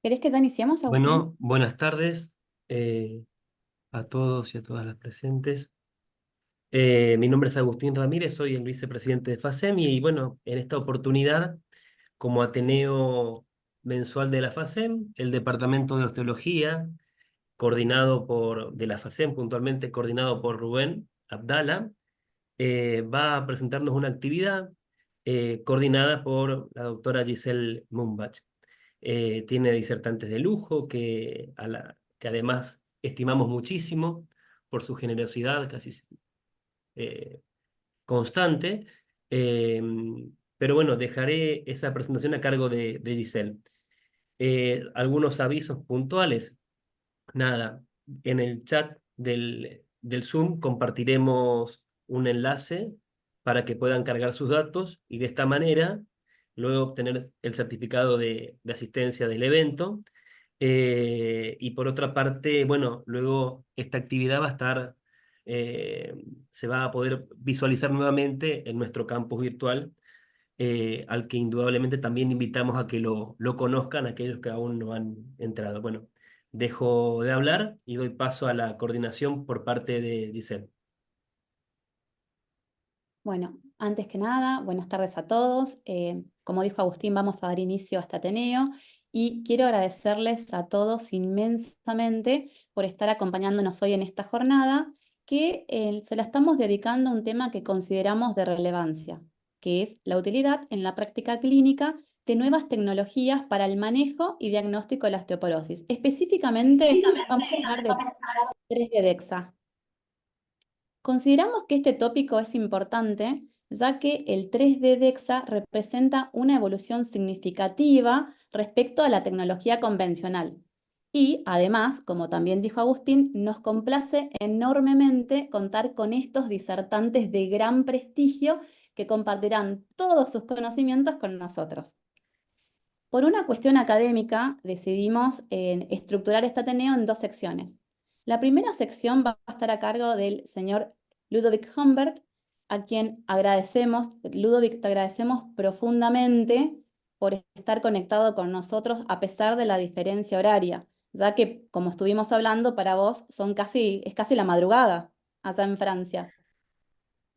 ¿Querés que ya iniciemos, Agustín? Bueno, buenas tardes a todos y a todas las presentes. Mi nombre es Agustín Ramírez, soy el vicepresidente de FACEM y bueno, en esta oportunidad, como Ateneo mensual de la FACEM, el Departamento de Osteología, de la FACEM puntualmente, coordinado por Rubén Abdala, va a presentarnos una actividad coordinada por la doctora Giselle Mumbach. Tiene disertantes de lujo que además estimamos muchísimo por su generosidad casi eh, constante. Eh, pero bueno, dejaré esa presentación a cargo de Giselle. Algunos avisos puntuales. Nada, en el chat del Zoom compartiremos un enlace para que puedan cargar sus datos y de esta manera luego obtener el certificado de asistencia del evento. Y por otra parte, bueno, luego esta actividad va a estar, eh, se va a poder visualizar nuevamente en nuestro campus virtual, al que indudablemente también invitamos a que lo conozcan aquellos que aún no han entrado. Bueno, dejo de hablar y doy paso a la coordinación por parte de Giselle. Bueno, antes que nada, buenas tardes a todos. Como dijo Agustín, vamos a dar inicio a este Ateneo y quiero agradecerles a todos inmensamente por estar acompañándonos hoy en esta jornada que se la estamos dedicando a un tema que consideramos de relevancia, que es la utilidad en la práctica clínica de nuevas tecnologías para el manejo y diagnóstico de la osteoporosis. Específicamente, vamos a hablar de 3D DEXA. Consideramos que este tópico es importante, ya que el 3D DEXA representa una evolución significativa respecto a la tecnología convencional. Y además, como también dijo Agustín, nos complace enormemente contar con estos disertantes de gran prestigio que compartirán todos sus conocimientos con nosotros. Por una cuestión académica, decidimos estructurar este Ateneo en dos secciones. La primera sección va a estar a cargo del señor Ludovic Humbert, a quien agradecemos. Ludovic, te agradecemos profundamente por estar conectado con nosotros a pesar de la diferencia horaria, ya que, como estuvimos hablando, para vos es casi la madrugada allá en Francia.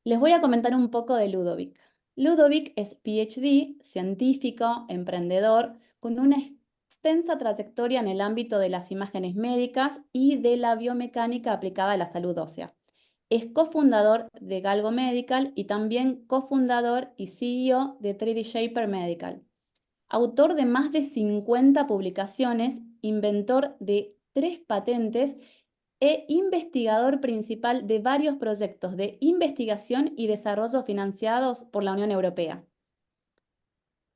Les voy a comentar un poco de Ludovic. Ludovic es PhD, científico, emprendedor, con una extensa trayectoria en el ámbito de las imágenes médicas y de la biomecánica aplicada a la salud ósea. Es cofundador de Galgo Medical y también cofundador y CEO de 3D Shaper Medical. Autor de más de 50 publicaciones, inventor de 3 patentes e investigador principal de varios proyectos de investigación y desarrollo financiados por la Unión Europea.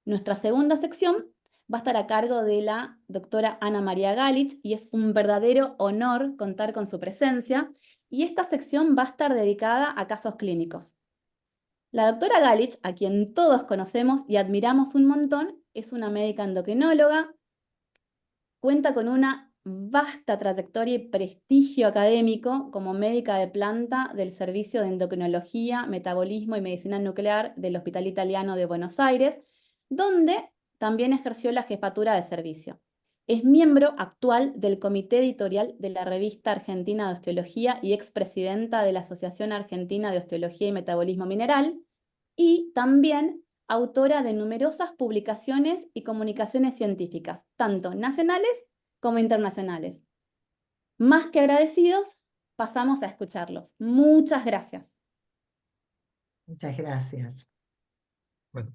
Nuestra segunda sección va a estar a cargo de la doctora Ana María Galich y es un verdadero honor contar con su presencia. Y esta sección va a estar dedicada a casos clínicos. La doctora Galich, a quien todos conocemos y admiramos un montón, es una médica endocrinóloga, cuenta con una vasta trayectoria y prestigio académico como médica de planta del Servicio de Endocrinología, Metabolismo y Medicina Nuclear del Hospital Italiano de Buenos Aires, donde también ejerció la jefatura de servicio. Es miembro actual del comité editorial de la Revista Argentina de Osteología y expresidenta de la Asociación Argentina de Osteología y Metabolismo Mineral, y también autora de numerosas publicaciones y comunicaciones científicas, tanto nacionales como internacionales. Más que agradecidos, pasamos a escucharlos. Muchas gracias. Muchas gracias. Bueno,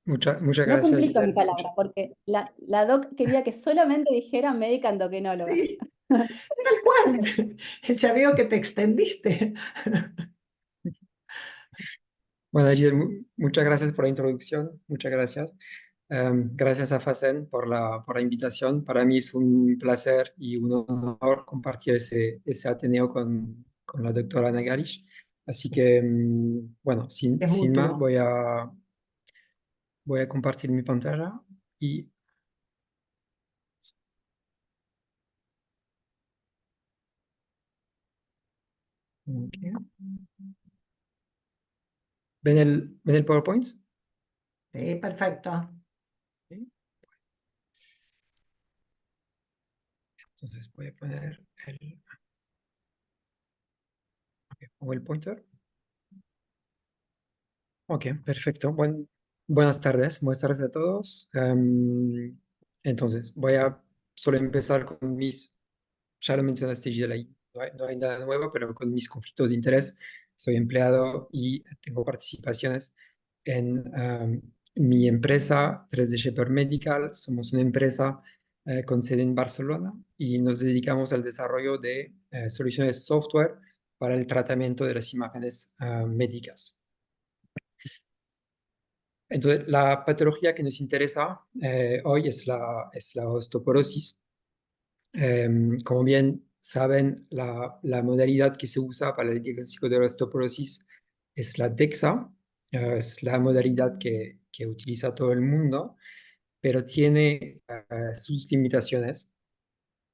muchas No gracias, cumplí con mi Giselle. palabra, porque la doc quería que solamente dijera médica endocrinóloga. Sí, tal cual. Ya veo que te extendiste. Bueno, Giselle, muchas gracias por la introducción, muchas gracias. Gracias a FACEN por la invitación. Para mí es un placer y un honor compartir ese Ateneo con la doctora Ana Garish. Así que, bueno, sin, Es sin más, mutuo. voy a compartir mi pantalla y... ok. ¿Ven el PowerPoint? Sí, perfecto. Sí. Entonces voy a poner pongo el pointer. Ok, perfecto. Buenas tardes a todos. Entonces, voy a solo empezar con ya lo mencionaste, Gisela, ahí no hay nada nuevo, pero con mis conflictos de interés. Soy empleado y tengo participaciones en mi empresa 3D Shepherd Medical. Somos una empresa con sede en Barcelona y nos dedicamos al desarrollo de soluciones software para el tratamiento de las imágenes médicas. Entonces, la patología que nos interesa hoy es la osteoporosis. Como bien saben, la modalidad que se usa para el diagnóstico de la osteoporosis es la DEXA. Es la modalidad que utiliza todo el mundo, pero tiene sus limitaciones.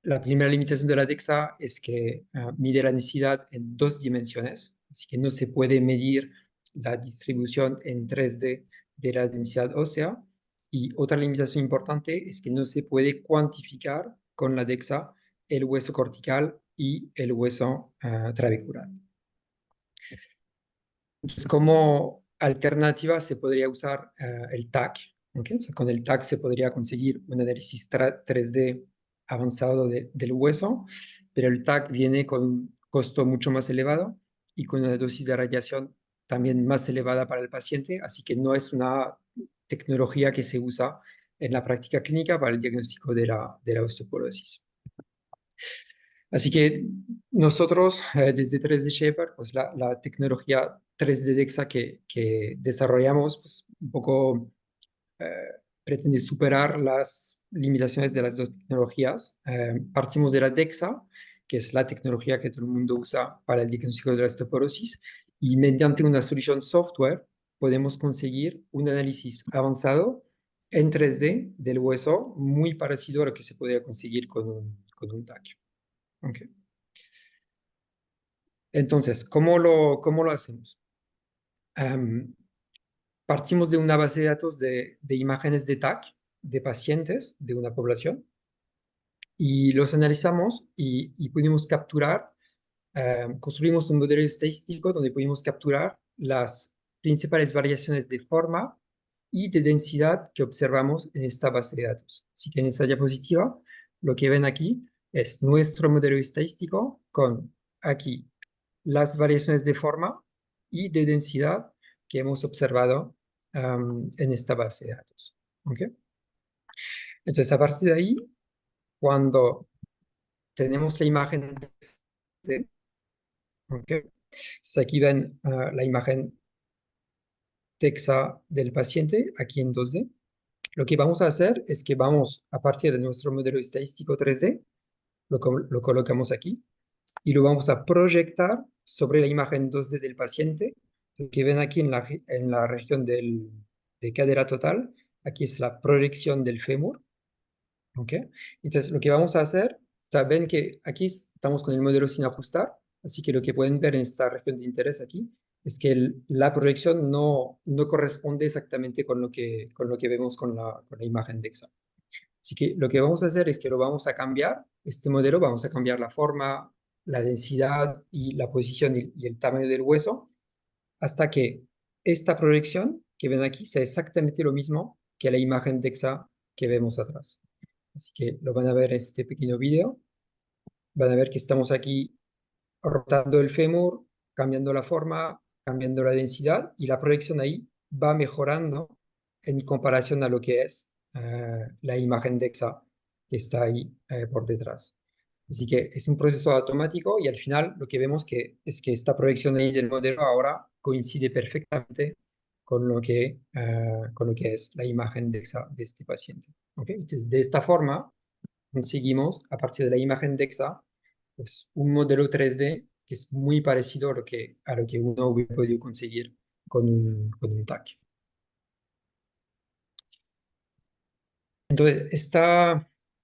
La primera limitación de la DEXA es que mide la densidad en 2 dimensiones, así que no se puede medir la distribución en 3D de la densidad ósea. Y otra limitación importante es que no se puede cuantificar con la DEXA el hueso cortical y el hueso trabecular. Entonces, como alternativa se podría usar el TAC. ¿Okay? O sea, con el TAC se podría conseguir un análisis 3D avanzado del hueso, pero el TAC viene con un costo mucho más elevado y con una dosis de radiación también más elevada para el paciente, así que no es una tecnología que se usa en la práctica clínica para el diagnóstico de la osteoporosis. Así que nosotros, desde 3D Shepherd, pues la tecnología 3D DEXA que desarrollamos, pues un poco eh, pretende superar las limitaciones de las dos tecnologías. Partimos de la DEXA, que es la tecnología que todo el mundo usa para el diagnóstico de la osteoporosis, y mediante una solución software podemos conseguir un análisis avanzado en 3D del hueso, muy parecido a lo que se podría conseguir con un TAC. Okay. Entonces, ¿cómo lo hacemos? Partimos de una base de datos de imágenes de TAC de pacientes de una población y los analizamos y pudimos capturar, construimos un modelo estadístico donde pudimos capturar las principales variaciones de forma y de densidad que observamos en esta base de datos. Así que en esta diapositiva, lo que ven aquí es nuestro modelo estadístico con aquí las variaciones de forma y de densidad que hemos observado en esta base de datos. ¿Okay? Entonces, a partir de ahí, cuando tenemos la imagen de, ¿okay? Entonces, aquí ven la imagen DEXA del paciente, aquí en 2D. Lo que vamos a hacer es que vamos, a partir de nuestro modelo estadístico 3D, lo colocamos aquí, y lo vamos a proyectar sobre la imagen 2D del paciente, que ven aquí en la región de cadera total. Aquí es la proyección del fémur. ¿Okay? Entonces, lo que vamos a hacer, ven que aquí estamos con el modelo sin ajustar, así que lo que pueden ver en esta región de interés aquí es que la proyección no corresponde exactamente con lo que vemos con la imagen DEXA. Así que lo que vamos a hacer es que lo vamos a cambiar, este modelo, vamos a cambiar la forma, la densidad y la posición y el tamaño del hueso hasta que esta proyección que ven aquí sea exactamente lo mismo que la imagen DEXA que vemos atrás. Así que lo van a ver en este pequeño video. Van a ver que estamos aquí rotando el fémur, cambiando la forma, cambiando la densidad y la proyección ahí va mejorando en comparación a lo que es la imagen DEXA que está ahí por detrás. Así que es un proceso automático y al final lo que vemos es que esta proyección ahí del modelo ahora coincide perfectamente con lo que es la imagen DEXA de este paciente. ¿Okay? Entonces, de esta forma conseguimos, a partir de la imagen DEXA, pues, un modelo 3D que es muy parecido a lo que uno hubiera podido conseguir con un TAC. Entonces,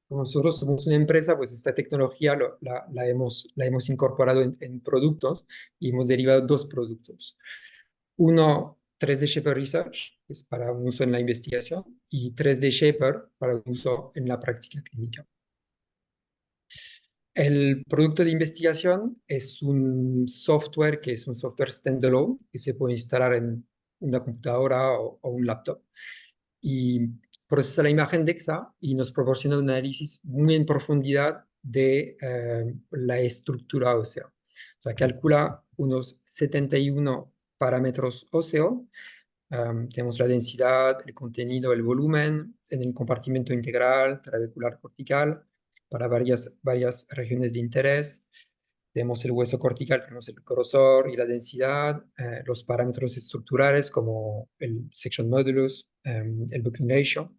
como nosotros somos una empresa, pues esta tecnología la hemos incorporado en productos y hemos derivado dos productos. Uno, 3D Shaper Research, que es para un uso en la investigación, y 3D Shaper para un uso en la práctica clínica. El producto de investigación es un software que es un software standalone que se puede instalar en una computadora o un laptop y procesa la imagen DEXA y nos proporciona un análisis muy en profundidad de la estructura ósea. O sea, calcula unos 71 parámetros óseos. Tenemos la densidad, el contenido, el volumen en el compartimento integral, trabecular cortical, para varias regiones de interés. Tenemos el hueso cortical, tenemos el grosor y la densidad, los parámetros estructurales como el section modulus, el buckling ratio.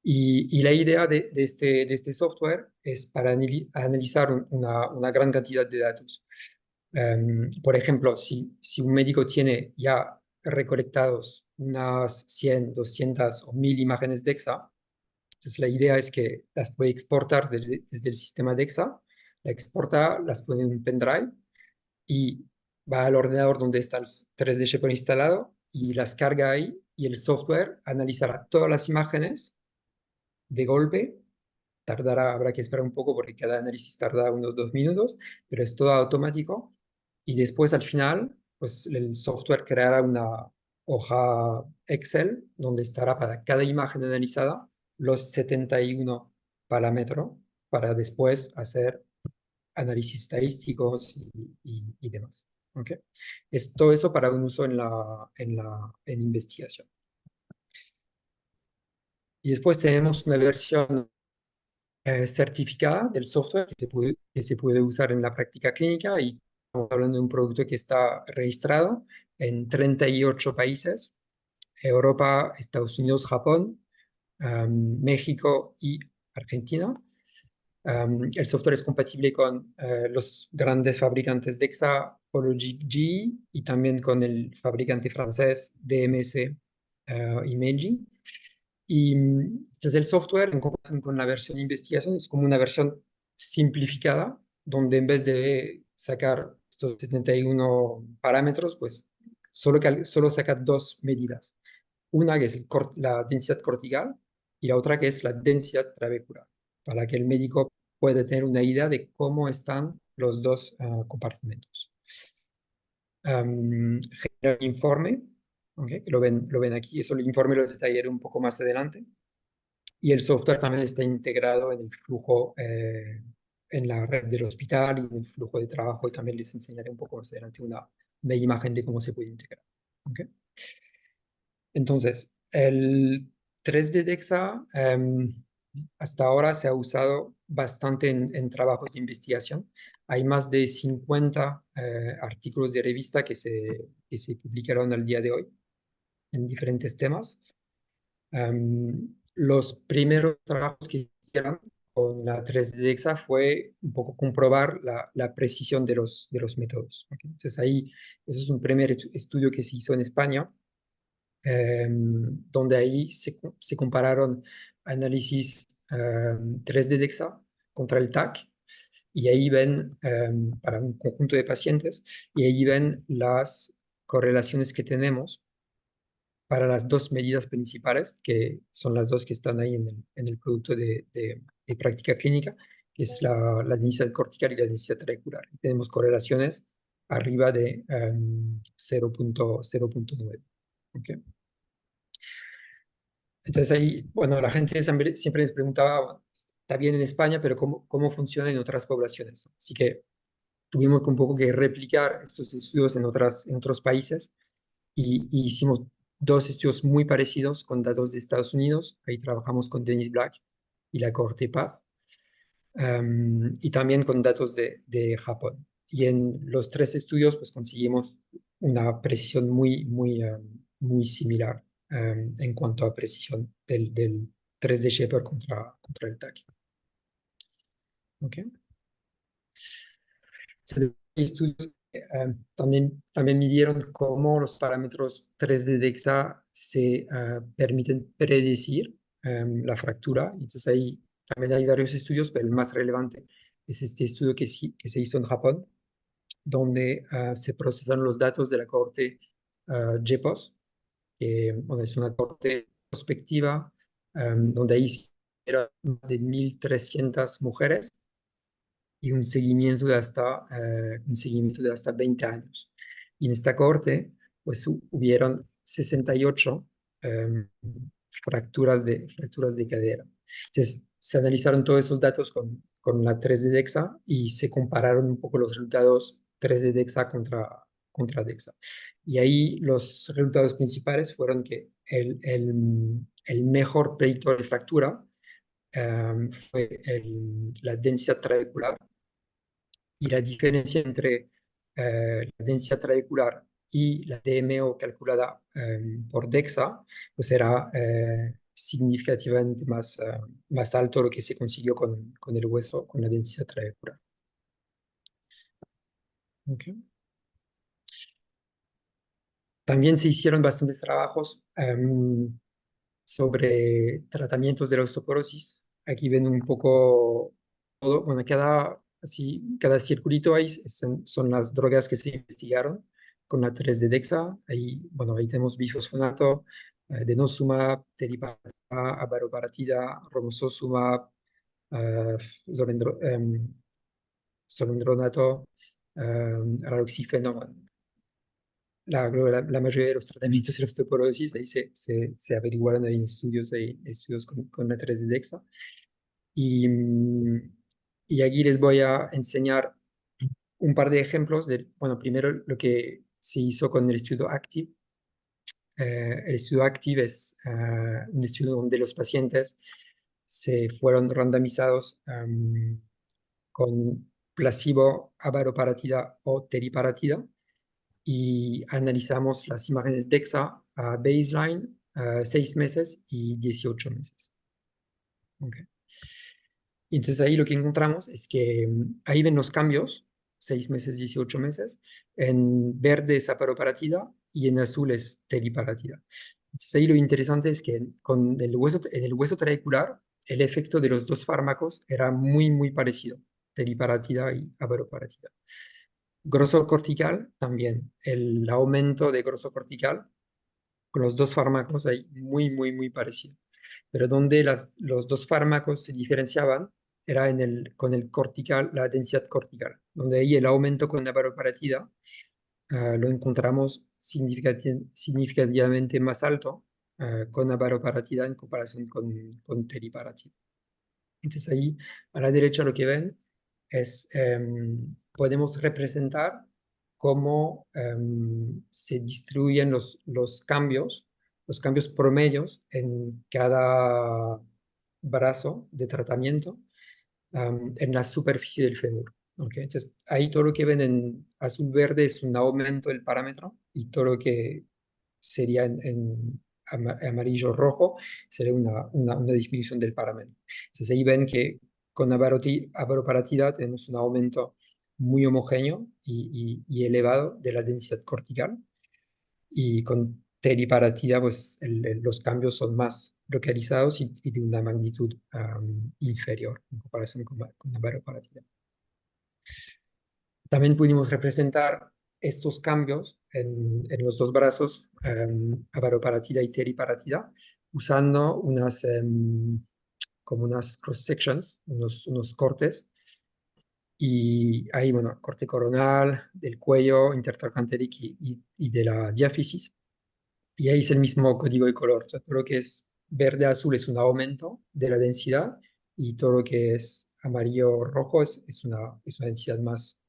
Y la idea de este software es para analizar una gran cantidad de datos. Por ejemplo, si un médico tiene ya recolectados unas 100, 200 o 1000 imágenes DEXA, entonces la idea es que las puede exportar desde el sistema DEXA, la exporta, las pone en un pendrive y va al ordenador donde está el 3D Shaper instalado y las carga ahí y el software analizará todas las imágenes de golpe. Habrá que esperar un poco porque cada análisis tarda unos 2 minutos, pero es todo automático. Y después al final, pues el software creará una hoja Excel donde estará para cada imagen analizada los 71 parámetros para después hacer análisis estadísticos y demás. ¿Okay? Es todo eso para un uso en investigación. Y después tenemos una versión certificada del software que se puede usar en la práctica clínica y estamos hablando de un producto que está registrado en 38 países, Europa, Estados Unidos, Japón, México y Argentina. El software es compatible con los grandes fabricantes DEXA, Hologic y también con el fabricante francés DMS y Meiji. Y entonces el software, en comparación con la versión de investigación, es como una versión simplificada, donde en vez de sacar estos 71 parámetros, pues solo saca dos medidas. Una que es la densidad cortical y la otra que es la densidad trabecular, para que el médico pueda tener una idea de cómo están los dos compartimentos. Genera un informe, ¿okay? Lo ven aquí, eso el informe lo detallaré un poco más adelante. Y el software también está integrado en el flujo, en la red del hospital y en el flujo de trabajo. Y también les enseñaré un poco más adelante una imagen de cómo se puede integrar. ¿Okay? Entonces, el 3D DEXA hasta ahora se ha usado bastante en trabajos de investigación. Hay más de 50 artículos de revista que se publicaron al día de hoy en diferentes temas. Los primeros trabajos que hicieron con la 3D DEXA fue un poco comprobar la precisión de los métodos. ¿Okay? Entonces ahí, eso es un primer estudio que se hizo en España, donde ahí se compararon análisis 3D DEXA contra el TAC, y ahí ven, para un conjunto de pacientes, y ahí ven las correlaciones que tenemos para las dos medidas principales, que son las dos que están ahí en el producto de práctica clínica, que es la densidad cortical y la densidad trabecular. Y tenemos correlaciones arriba de 0.9. ¿Okay? Entonces ahí, bueno, la gente siempre les preguntaba, bueno, está bien en España, pero ¿cómo funciona en otras poblaciones? Así que tuvimos un poco que replicar estos estudios en otros países y hicimos dos estudios muy parecidos con datos de Estados Unidos. Ahí trabajamos con Dennis Black y la cohorte PATH, y también con datos de Japón. Y en los tres estudios pues conseguimos una precisión muy similar en cuanto a precisión del 3D Shaper contra el TAC. Okay. Estudios también midieron cómo los parámetros 3D DEXA se permiten predecir la fractura. Entonces ahí también hay varios estudios, pero el más relevante es este estudio que se hizo en Japón, donde se procesan los datos de la cohorte JEPOS, que bueno, es una cohorte prospectiva, donde ahí eran más de 1.300 mujeres y un seguimiento de hasta 20 años. Y en esta cohorte, pues hubieron 68 fracturas de cadera. Entonces, se analizaron todos esos datos con la 3D DEXA y se compararon un poco los resultados 3D DEXA contra DEXA. Y ahí los resultados principales fueron que el mejor predictor de fractura fue la densidad trabecular, y la diferencia entre la densidad trabecular y la DMO calculada por DEXA, pues era significativamente más alto lo que se consiguió con el hueso, con la densidad trabecular. Okay. También se hicieron bastantes trabajos sobre tratamientos de la osteoporosis. Aquí ven un poco todo, bueno, cada circulito ahí son las drogas que se investigaron con la 3D DEXA. Ahí, bueno, ahí tenemos bifosfonato, denosumab, teriparatida, abaroparatida, romosozumab, eh, zolendronato, raloxifeno. La mayoría de los tratamientos de la osteoporosis ahí se averiguaron en estudios con la 3D DEXA. Y aquí les voy a enseñar un par de ejemplos bueno, primero lo que se hizo con el estudio ACTIVE. El estudio ACTIVE es un estudio donde los pacientes se fueron randomizados con placebo, abaroparatida o teriparatida, y analizamos las imágenes DEXA a baseline, 6 meses y 18 meses. Okay. Y entonces ahí lo que encontramos es que ahí ven los cambios, 6 meses, 18 meses, en verde es abaroparatida y en azul es teriparatida. Entonces ahí lo interesante es que en el hueso trabecular, el efecto de los dos fármacos era muy parecido, teriparatida y abaroparatida. Grosor cortical también, el aumento de grosor cortical con los dos fármacos ahí muy parecido. Pero donde los dos fármacos se diferenciaban era con el cortical, la densidad cortical, donde ahí el aumento con la abaroparatida lo encontramos significativamente más alto con abaroparatida en comparación con teriparatida. Entonces ahí a la derecha lo que ven es, podemos representar cómo se distribuyen los cambios promedios en cada brazo de tratamiento en la superficie del fémur. ¿Okay? Entonces ahí todo lo que ven en azul verde es un aumento del parámetro, y todo lo que sería en amarillo rojo sería una disminución del parámetro. Entonces ahí ven que con abaroparatida tenemos un aumento muy homogéneo y elevado de la densidad cortical, y con teriparatida pues los cambios son más localizados y de una magnitud inferior en comparación con abaroparatida. También pudimos representar estos cambios en los dos brazos, avaroparatida y teriparatida, usando como unas cross sections, unos cortes. Y ahí, bueno, corte coronal, del cuello, intertrochanteric y de la diáfisis. Y ahí es el mismo código de color. O sea, todo lo que es verde-azul es un aumento de la densidad y todo lo que es amarillo-rojo es una densidad más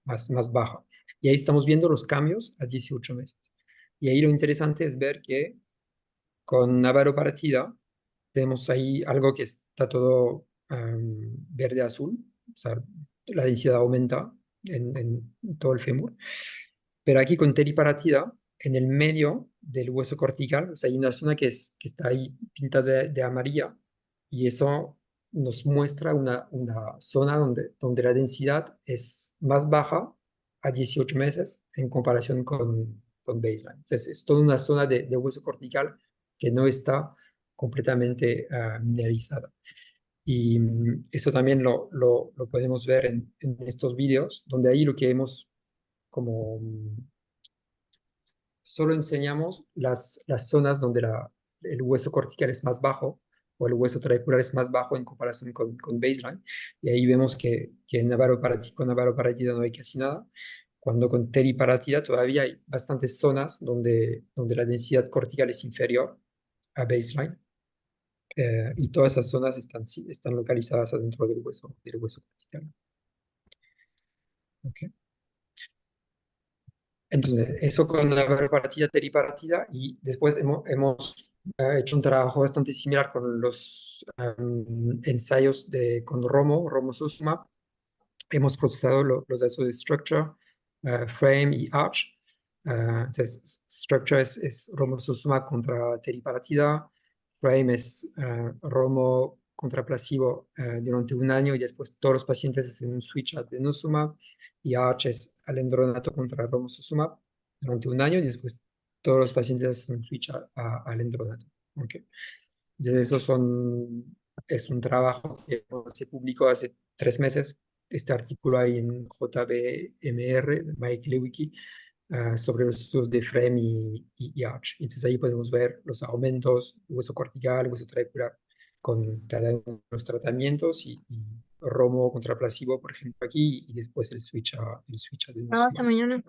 baja. Y ahí estamos viendo los cambios a 18 meses. Y ahí lo interesante es ver que con avaroparatida tenemos ahí algo que está todo verde-azul, o sea, la densidad aumenta en todo el fémur. Pero aquí con teriparatida, en el medio del hueso cortical, o sea, hay una zona que está ahí pintada de amarilla y eso nos muestra una zona donde la densidad es más baja a 18 meses en comparación con baseline. Entonces, es toda una zona de hueso cortical que no está completamente mineralizada. Y eso también lo podemos ver en estos vídeos, donde ahí lo que hemos como solo enseñamos las zonas donde el hueso cortical es más bajo o el hueso trabecular es más bajo en comparación con baseline. Y ahí vemos que con avaroparatida no hay casi nada, cuando con teriparatida todavía hay bastantes zonas donde la densidad cortical es inferior a baseline. Y todas esas zonas están localizadas adentro del hueso cortical. Okay. Entonces, eso con la avaroparatida, teriparatida, y después hemos hecho un trabajo bastante similar con los ensayos con Romosozumab. Hemos procesado los datos de structure, frame y arch. Entonces, structure es Romosozumab contra teriparatida, frame es Romo contra placebo durante un año y después todos los pacientes hacen un switch a denosumab, y arch es alendronato contra romosozumab durante un año y después todos los pacientes hacen un switch a alendronato. Okay. Entonces, es un trabajo que se publicó hace 3 meses. Este artículo hay en JBMR, Mike Lewicki, sobre los estudios de frame y arch. Entonces ahí podemos ver los aumentos, hueso cortical, hueso trabecular, con cada uno de los tratamientos y romo contra placebo, por ejemplo, aquí, y después el switch a No, hasta mañana.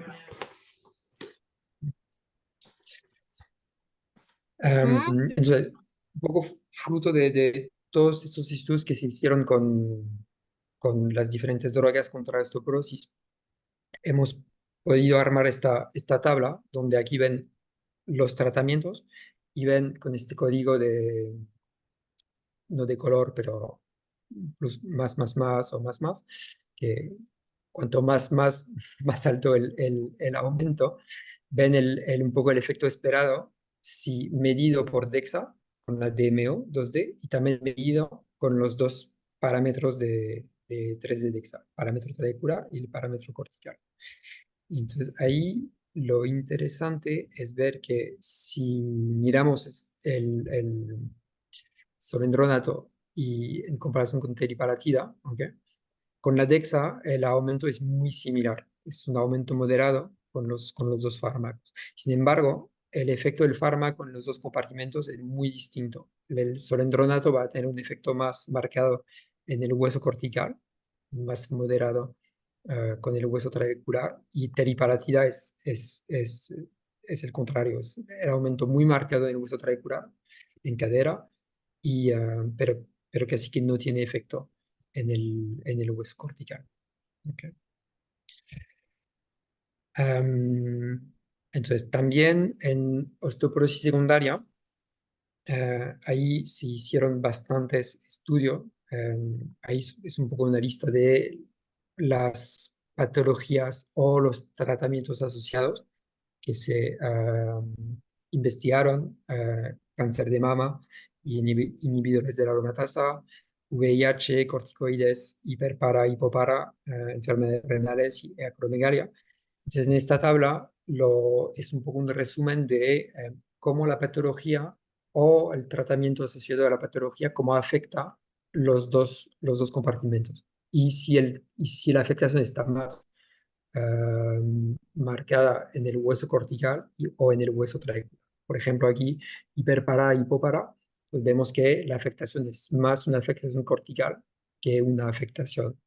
Entonces, un poco fruto de todos estos estudios que se hicieron con las diferentes drogas contra la osteoporosis, hemos podido armar esta tabla donde aquí ven los tratamientos y ven con este código no de color, pero más o más, que cuanto más alto el aumento, ven un poco el efecto esperado si medido por DEXA, con la DMO 2D, y también medido con los dos parámetros de 3D DEXA, parámetro trabecular y el parámetro cortical. Y entonces ahí lo interesante es ver que si miramos el solendronato y en comparación con teriparatida, ¿okay? Con la DEXA el aumento es muy similar, es un aumento moderado con los dos fármacos. Sin embargo, el efecto del fármaco en los dos compartimentos es muy distinto. El solendronato va a tener un efecto más marcado en el hueso cortical, más moderado con el hueso trabecular, y teriparatida es el contrario, es el aumento muy marcado en el hueso trabecular, en cadera, pero casi que no tiene efecto en el hueso cortical. Okay. Entonces, también en osteoporosis secundaria, ahí se hicieron bastantes estudios. Ahí es un poco una lista de las patologías o los tratamientos asociados que se investigaron: cáncer de mama y inhibidores de la aromatasa, VIH, corticoides, hiperpara, hipopara, enfermedades renales y acromegalia. Entonces, en esta tabla es un poco un resumen de cómo la patología o el tratamiento asociado a la patología, cómo afecta los dos compartimentos. Y si la afectación está más marcada en el hueso cortical o en el hueso trabecular. Por ejemplo, aquí, hiperpara, hipopara, pues vemos que la afectación es más una afectación cortical que una afectación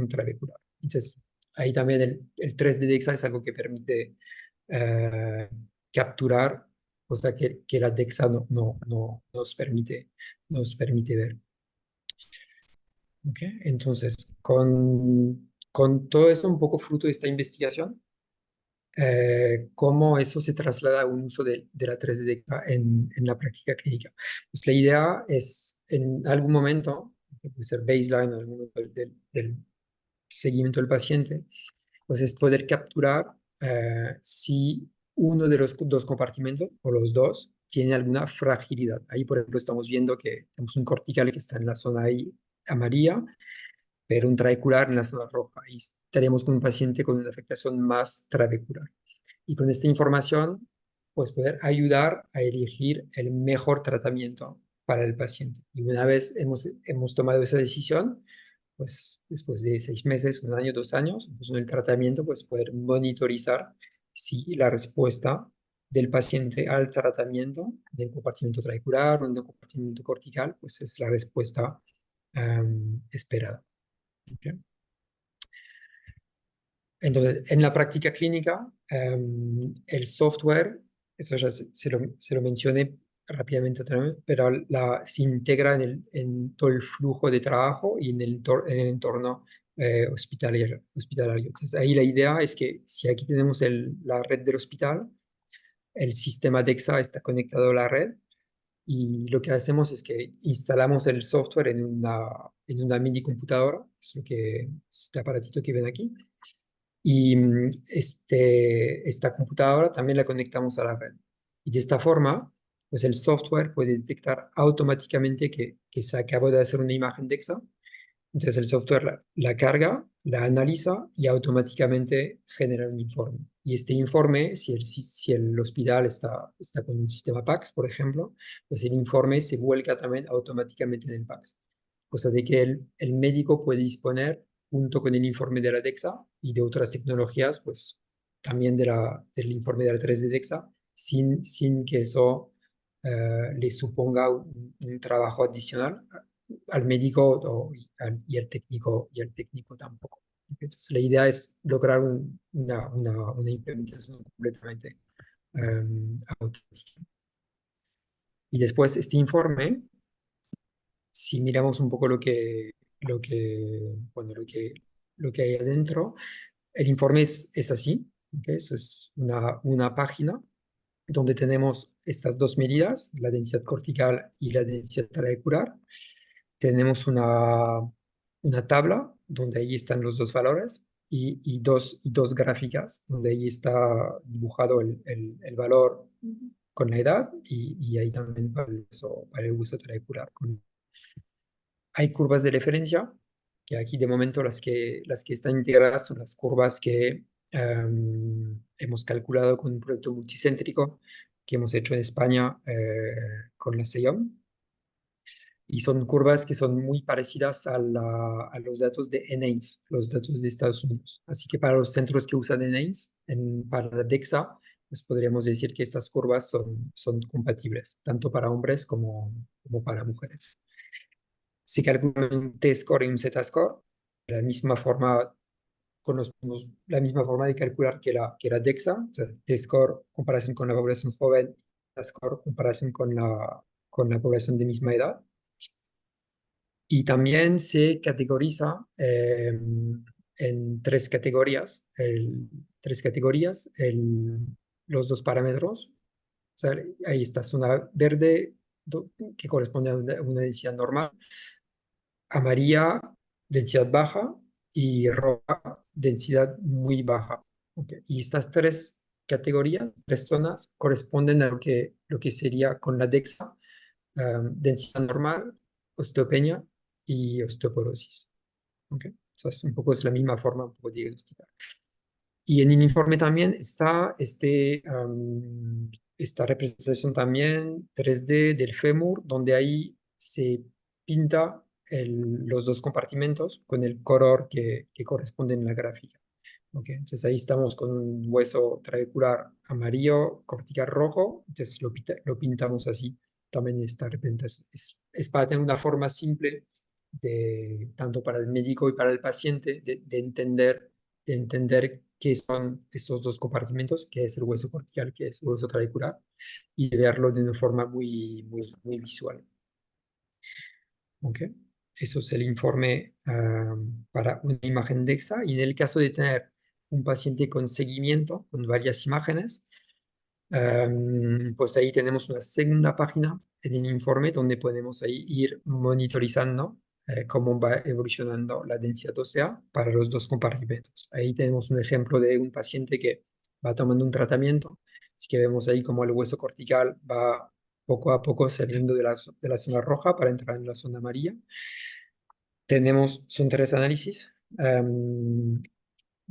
trabecular. Entonces, ahí también el 3D DEXA es algo que permite eh, capturar, cosa que la DEXA no nos permite ver. ¿Ok? Entonces, con todo eso, un poco fruto de esta investigación, cómo eso se traslada a un uso de la 3D DEXA en la práctica clínica. Pues la idea es, en algún momento, que puede ser baseline, algún momento del seguimiento del paciente, pues es poder capturar si uno de los dos compartimentos o los dos tiene alguna fragilidad. Ahí, por ejemplo, estamos viendo que tenemos un cortical que está en la zona ahí amarilla, pero un trabecular en la zona roja. Y estaríamos con un paciente con una afectación más trabecular. Y con esta información, pues poder ayudar a elegir el mejor tratamiento para el paciente. Y una vez hemos tomado esa decisión, pues después de 6 meses, 1 año, 2 años, pues en el tratamiento, pues poder monitorizar si la respuesta del paciente al tratamiento del compartimento trabecular o del compartimento cortical, pues es la respuesta esperada. ¿Okay? Entonces, en la práctica clínica, el software, eso ya se lo mencioné rápidamente también, pero se integra en todo el flujo de trabajo y en el entorno hospitalario. Entonces, ahí la idea es que si aquí tenemos la red del hospital, el sistema DEXA está conectado a la red y lo que hacemos es que instalamos el software en una mini computadora, es lo que este aparatito que ven aquí, y esta computadora también la conectamos a la red. Y de esta forma, pues el software puede detectar automáticamente que se acabó de hacer una imagen DEXA. Entonces el software la carga, la analiza y automáticamente genera un informe. Y este informe, si el hospital está con un sistema PACS, por ejemplo, pues el informe se vuelca también automáticamente en el PACS. Cosa de que el médico puede disponer, junto con el informe de la DEXA y de otras tecnologías, pues también del informe de la 3D DEXA, sin que eso le suponga un trabajo adicional al médico y al técnico tampoco. Entonces, la idea es lograr una implementación completamente automática. Y después este informe, si miramos un poco bueno, lo que hay adentro, el informe es así, ¿okay? Es una página donde tenemos estas dos medidas, la densidad cortical y la densidad trabecular. Tenemos una tabla donde ahí están los dos valores y dos gráficas donde ahí está dibujado el valor con la edad y ahí también para el uso trabecular. Hay curvas de referencia, que aquí de momento las que están integradas son las curvas que hemos calculado con un proyecto multicéntrico que hemos hecho en España con la CEIOM. Y son curvas que son muy parecidas a los datos de NAINS, los datos de Estados Unidos. Así que para los centros que usan NAINS, para la DEXA, pues podríamos decir que estas curvas son compatibles, tanto para hombres como para mujeres. Se calcula un T-score y un Z-score, de la misma forma, conocemos la misma forma de calcular que la DEXA, o sea, T-score comparación con la población joven, Z-score comparación con la población de misma edad. Y también se categoriza en tres categorías, los dos parámetros. O sea, ahí está zona verde, que corresponde a una densidad normal, amarilla, densidad baja, y roja, densidad muy baja. Okay. Y estas tres categorías, tres zonas, corresponden a lo que sería con la DEXA, densidad normal, osteopenia y osteoporosis. Okay. Es un poco es la misma forma un poco de diagnosticar. Y en el informe también está esta representación también 3D del fémur, donde ahí se pinta los dos compartimentos con el color que corresponde en la gráfica. ¿ok? Entonces ahí estamos con un hueso trabecular amarillo, cortical rojo, entonces lo pintamos así. También esta representación es para tener una forma simple tanto para el médico y para el paciente de entender qué son estos dos compartimentos, qué es el hueso cortical, qué es el hueso trabecular, y de verlo de una forma muy visual. ¿Ok? Eso es el informe para una imagen DEXA. Y en el caso de tener un paciente con seguimiento, con varias imágenes, pues ahí tenemos una segunda página en el informe donde podemos ahí ir monitorizando cómo va evolucionando la densidad ósea para los dos compartimentos. Ahí tenemos un ejemplo de un paciente que va tomando un tratamiento. Así que vemos ahí cómo el hueso cortical va poco a poco saliendo de la zona roja para entrar en la zona amarilla. Son 3 análisis.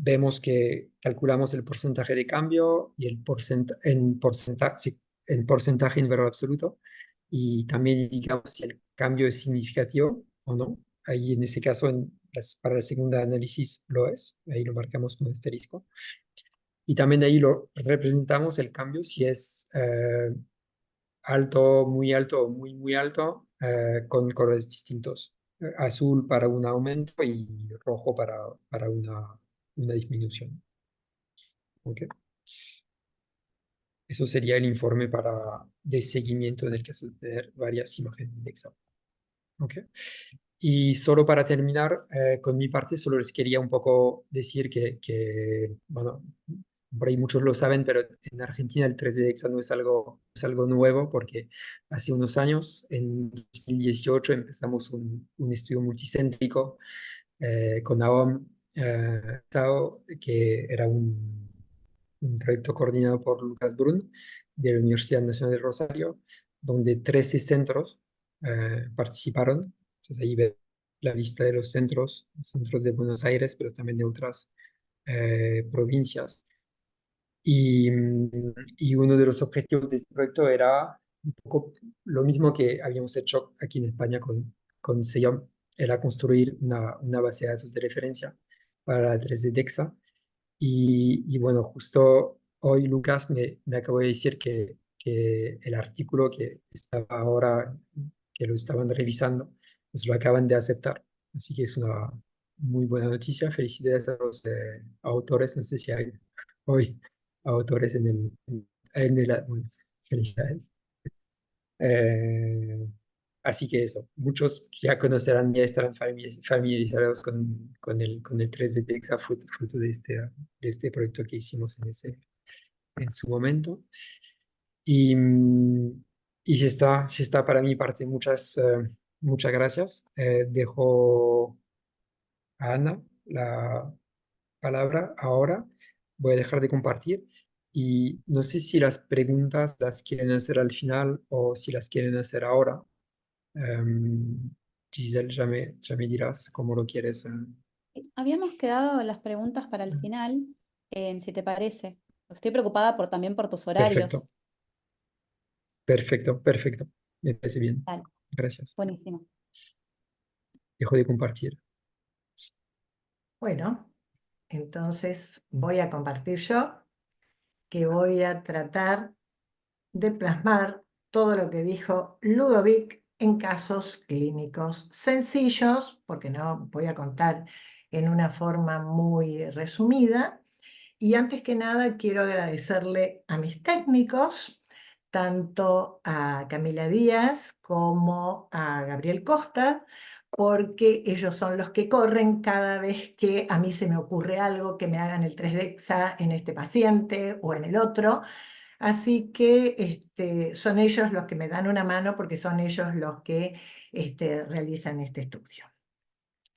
Vemos que calculamos el porcentaje de cambio y en porcentaje en valor absoluto, y también indicamos si el cambio es significativo o no. Ahí en ese caso, para el segundo análisis lo es, ahí lo marcamos con asterisco. Y también ahí lo representamos el cambio si es alto o muy alto, con colores distintos. Azul para un aumento y rojo para una disminución. ¿Ok? Eso sería el informe de seguimiento en el caso de tener varias imágenes de examen. ¿Ok? Y solo para terminar, con mi parte, solo les quería un poco decir bueno, por ahí muchos lo saben, pero en Argentina el 3D de EXA no es algo nuevo, porque hace unos años, en 2018, empezamos un estudio multicéntrico con AOM, que era un proyecto coordinado por Lucas Brun de la Universidad Nacional de Rosario, donde 13 centros participaron. Entonces ahí ve la lista de los centros de Buenos Aires, pero también de otras provincias. Y uno de los objetivos de este proyecto era un poco lo mismo que habíamos hecho aquí en España con SEIOM, era construir una base de datos de referencia para la 3D DEXA. Y bueno, justo hoy Lucas me acabó de decir que el artículo que estaba ahora, que lo estaban revisando, pues lo acaban de aceptar. Así que es una muy buena noticia. Felicidades a los autores. No sé si hay hoy autores bueno, felicidades. Eh, Así que eso, muchos ya conocerán, ya estarán familiarizados con el 3D Texa, fruto de este proyecto que hicimos en su momento. Y, y si está para mi parte. Muchas gracias. Dejo a Ana la palabra ahora. Voy a dejar de compartir. Y no sé si las preguntas las quieren hacer al final o si las quieren hacer ahora. Giselle, ya me dirás cómo lo quieres. Habíamos quedado las preguntas para el final, si te parece. Estoy preocupada también por tus horarios. Perfecto, perfecto. Me parece bien. Dale, Gracias. buenísimo. Dejo de compartir. Bueno, entonces voy a compartir yo, que voy a tratar de plasmar todo lo que dijo Ludovic en casos clínicos sencillos, porque no voy a contar en una forma muy resumida. Y antes que nada quiero agradecerle a mis técnicos, tanto a Camila Díaz como a Gabriel Costa, porque ellos son los que corren cada vez que a mí se me ocurre algo, que me hagan el 3DEXA en este paciente o en el otro. Así que son ellos los que me dan una mano, porque son ellos los que realizan este estudio,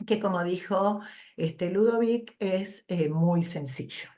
que como dijo Ludovic, es muy sencillo.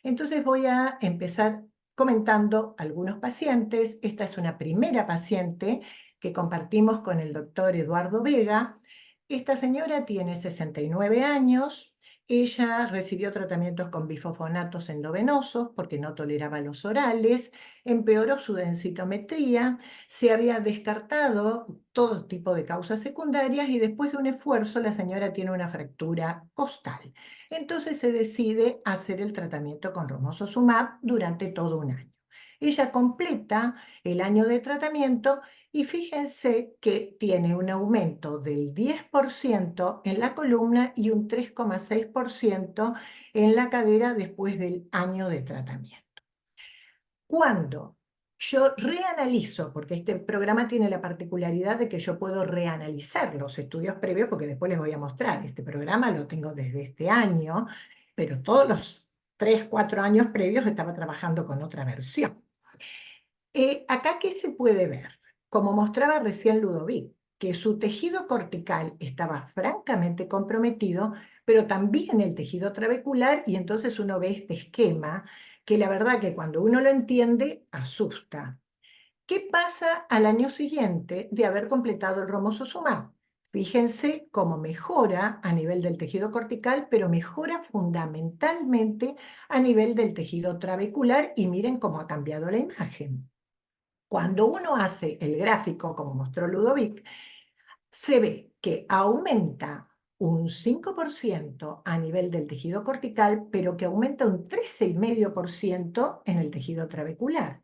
Entonces voy a empezar comentando algunos pacientes. Esta es una primera paciente que compartimos con el doctor Eduardo Vega. Esta señora tiene 69 años, ella recibió tratamientos con bifosfonatos endovenosos porque no toleraba los orales, empeoró su densitometría, se había descartado todo tipo de causas secundarias y después de un esfuerzo la señora tiene una fractura costal. Entonces se decide hacer el tratamiento con romosozumab durante todo un año. Ella completa el año de tratamiento y fíjense que tiene un aumento del 10% en la columna y un 3,6% en la cadera después del año de tratamiento. Cuando yo reanalizo, porque este programa tiene la particularidad de que yo puedo reanalizar los estudios previos, porque después les voy a mostrar, este programa lo tengo desde este año, pero todos los 3, 4 años previos estaba trabajando con otra versión. Acá, ¿qué se puede ver? Como mostraba recién Ludovic, que su tejido cortical estaba francamente comprometido, pero también el tejido trabecular, y entonces uno ve este esquema, que la verdad que cuando uno lo entiende, asusta. ¿Qué pasa al año siguiente de haber completado el romosozumab? Fíjense cómo mejora a nivel del tejido cortical, pero mejora fundamentalmente a nivel del tejido trabecular, y miren cómo ha cambiado la imagen. Cuando uno hace el gráfico, como mostró Ludovic, se ve que aumenta un 5% a nivel del tejido cortical, pero que aumenta un 13,5% en el tejido trabecular.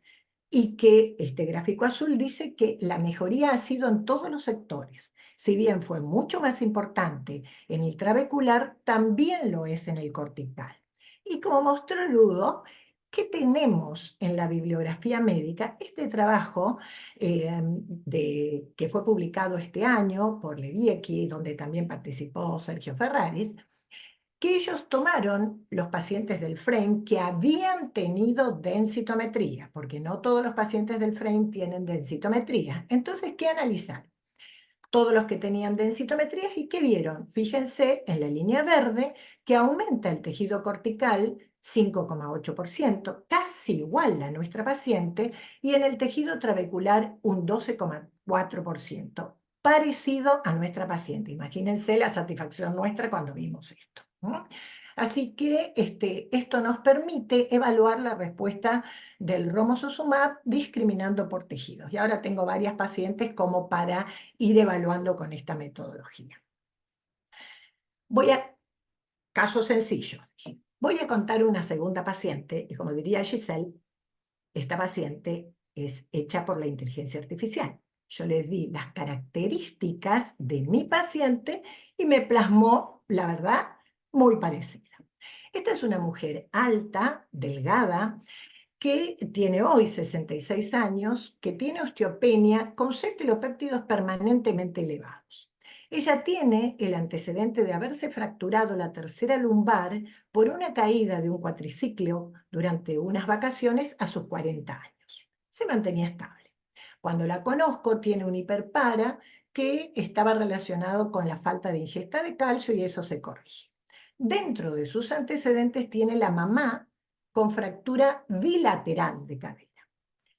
Y que este gráfico azul dice que la mejoría ha sido en todos los sectores. Si bien fue mucho más importante en el trabecular, también lo es en el cortical. Y como mostró Ludo, ¿qué tenemos en la bibliografía médica? Este trabajo que fue publicado este año por Leviecki, donde también participó Sergio Ferraris, que ellos tomaron los pacientes del FRAME que habían tenido densitometría, porque no todos los pacientes del FRAME tienen densitometría. Entonces, ¿qué analizaron? Todos los que tenían densitometrías, ¿y qué vieron? Fíjense en la línea verde que aumenta el tejido cortical 5,8%, casi igual a nuestra paciente, y en el tejido trabecular un 12,4%, parecido a nuestra paciente. Imagínense la satisfacción nuestra cuando vimos esto, ¿no? Así que esto nos permite evaluar la respuesta del romosozumab discriminando por tejidos. Y ahora tengo varias pacientes como para ir evaluando con esta metodología. Caso sencillo. Voy a contar una segunda paciente, y como diría Giselle, esta paciente es hecha por la inteligencia artificial. Yo les di las características de mi paciente y me plasmó, la verdad, muy parecida. Esta es una mujer alta, delgada, que tiene hoy 66 años, que tiene osteopenia con cetilopéptidos permanentemente elevados. Ella tiene el antecedente de haberse fracturado la tercera lumbar por una caída de un cuatriciclo durante unas vacaciones a sus 40 años. Se mantenía estable. Cuando la conozco, tiene un hiperpara que estaba relacionado con la falta de ingesta de calcio, y eso se corrige. Dentro de sus antecedentes tiene la mamá con fractura bilateral de cadera.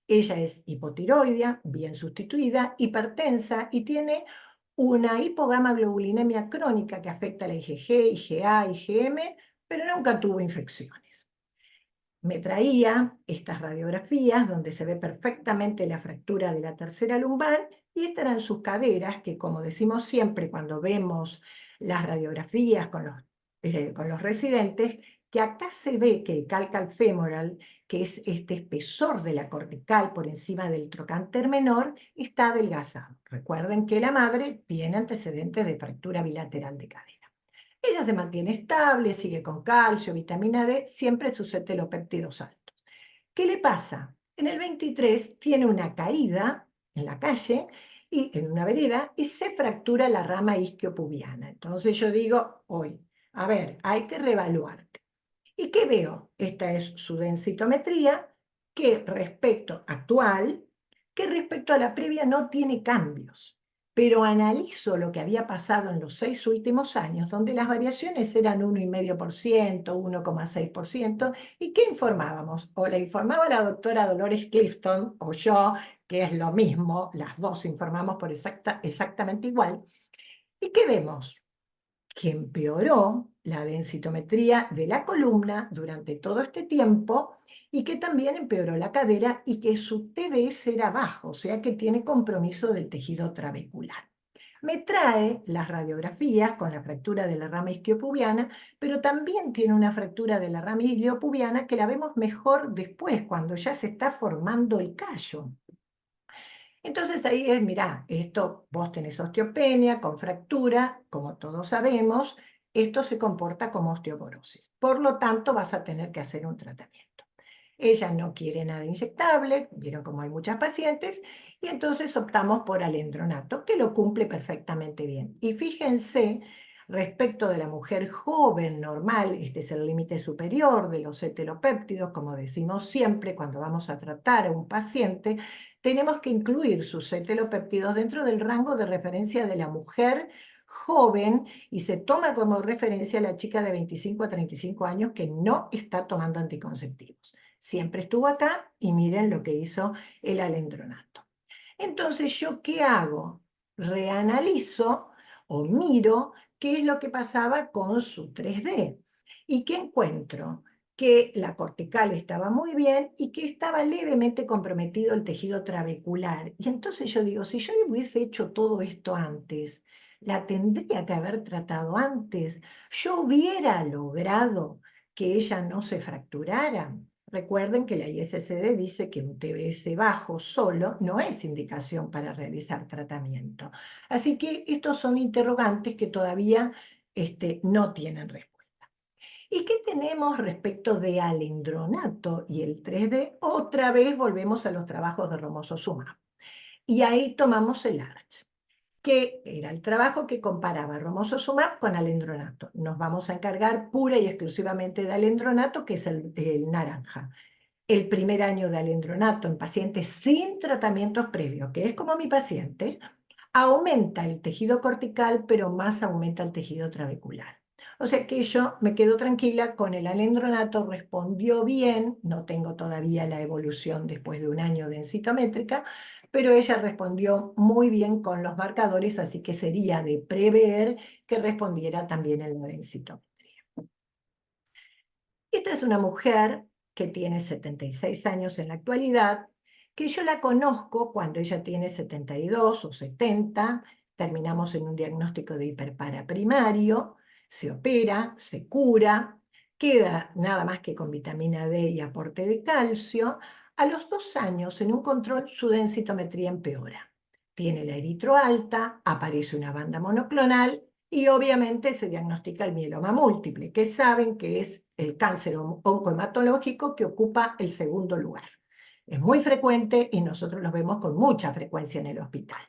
Ella es hipotiroidea, bien sustituida, hipertensa y tiene una hipogamaglobulinemia crónica que afecta a la IgG, IgA, IgM, pero nunca tuvo infecciones. Me traía estas radiografías donde se ve perfectamente la fractura de la tercera lumbar, y estas eran sus caderas, que como decimos siempre cuando vemos las radiografías con los residentes, que acá se ve que el calcal femoral, que es este espesor de la cortical por encima del trocánter menor, está adelgazado. Recuerden que la madre tiene antecedentes de fractura bilateral de cadera. Ella se mantiene estable, sigue con calcio, vitamina D, siempre sus cetilopéptidos altos. ¿Qué le pasa? En el 23 tiene una caída en la calle, y en una vereda, y se fractura la rama isquiopubiana. Entonces yo digo, hoy, a ver, hay que reevaluarte. ¿Y qué veo? Esta es su densitometría, que respecto a la previa no tiene cambios. Pero analizo lo que había pasado en los 6 últimos años, donde las variaciones eran 1,5%, 1,6%, ¿y qué informábamos? O le informaba la doctora Dolores Clifton, o yo, que es lo mismo, las dos informamos por exactamente igual. ¿Y qué vemos? Que empeoró la densitometría de la columna durante todo este tiempo y que también empeoró la cadera y que su TBS era bajo, o sea que tiene compromiso del tejido trabecular. Me trae las radiografías con la fractura de la rama isquiopubiana, pero también tiene una fractura de la rama iliopubiana que la vemos mejor después, cuando ya se está formando el callo. Entonces ahí es, mirá, esto, vos tenés osteopenia con fractura, como todos sabemos, esto se comporta como osteoporosis. Por lo tanto, vas a tener que hacer un tratamiento. Ella no quiere nada inyectable, vieron como hay muchas pacientes, y entonces optamos por alendronato, que lo cumple perfectamente bien. Y fíjense, respecto de la mujer joven normal, este es el límite superior de los cetelopéptidos, como decimos siempre cuando vamos a tratar a un paciente, tenemos que incluir sus cetelopéptidos dentro del rango de referencia de la mujer joven y se toma como referencia a la chica de 25 a 35 años que no está tomando anticonceptivos. Siempre estuvo acá y miren lo que hizo el alendronato. Entonces, ¿yo qué hago? Reanalizo o miro qué es lo que pasaba con su 3D. ¿Y qué encuentro? Que la cortical estaba muy bien y que estaba levemente comprometido el tejido trabecular. Y entonces yo digo, si yo hubiese hecho todo esto antes, la tendría que haber tratado antes, yo hubiera logrado que ella no se fracturara. Recuerden que la ISSD dice que un TBS bajo solo no es indicación para realizar tratamiento. Así que estos son interrogantes que todavía no tienen respuesta. ¿Y qué tenemos respecto de alendronato y el 3D? Otra vez volvemos a los trabajos de romosozumab. Y ahí tomamos el ARCH, que era el trabajo que comparaba romosozumab con alendronato. Nos vamos a encargar pura y exclusivamente de alendronato, que es el naranja. El primer año de alendronato en pacientes sin tratamientos previos, que es como mi paciente, aumenta el tejido cortical, pero más aumenta el tejido trabecular. O sea que yo me quedo tranquila con el alendronato, respondió bien, no tengo todavía la evolución después de un año de densitométrica, pero ella respondió muy bien con los marcadores, así que sería de prever que respondiera también en la densitometría. Esta es una mujer que tiene 76 años en la actualidad, que yo la conozco cuando ella tiene 72 o 70, terminamos en un diagnóstico de hiperpara primario, se opera, se cura, queda nada más que con vitamina D y aporte de calcio. A los 2 años, en un control, su densitometría empeora. Tiene la eritro alta, aparece una banda monoclonal y obviamente se diagnostica el mieloma múltiple, que saben que es el cáncer oncohematológico que ocupa el segundo lugar. Es muy frecuente y nosotros los vemos con mucha frecuencia en el hospital.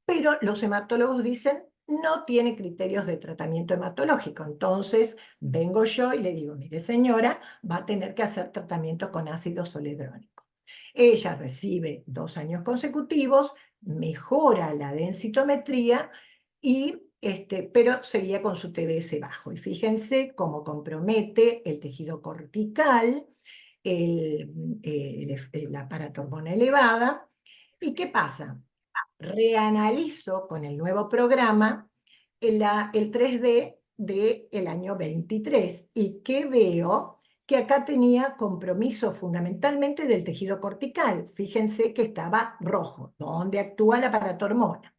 Pero los hematólogos dicen, no tiene criterios de tratamiento hematológico. Entonces, vengo yo y le digo, mire señora, va a tener que hacer tratamiento con ácido zoledrónico. Ella recibe 2 años consecutivos, mejora la densitometría, pero seguía con su TBS bajo. Y fíjense cómo compromete el tejido cortical, la paratormona elevada. ¿Y qué pasa? Reanalizo con el nuevo programa el 3D del año 23 y que veo que acá tenía compromiso fundamentalmente del tejido cortical. Fíjense que estaba rojo, donde actúa la paratormona.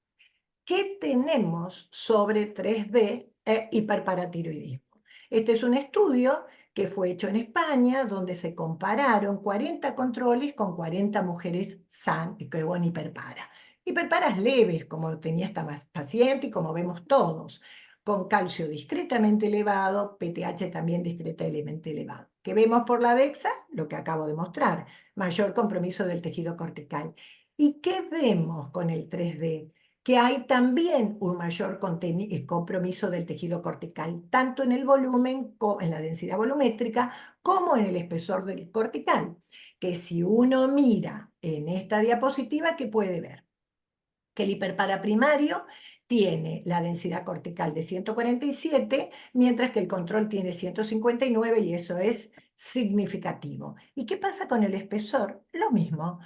¿Qué tenemos sobre 3D e hiperparatiroidismo? Este es un estudio que fue hecho en España, donde se compararon 40 controles con 40 mujeres con hiperpara. Hiperparas leves, como tenía esta paciente y como vemos todos, con calcio discretamente elevado, PTH también discretamente elevado. ¿Qué vemos por la DEXA? Lo que acabo de mostrar, mayor compromiso del tejido cortical. ¿Y qué vemos con el 3D? Que hay también un mayor compromiso del tejido cortical, tanto en el volumen, en la densidad volumétrica, como en el espesor del cortical, que si uno mira en esta diapositiva, ¿qué puede ver? Que el hiperpara primario tiene la densidad cortical de 147, mientras que el control tiene 159 y eso es significativo. ¿Y qué pasa con el espesor? Lo mismo.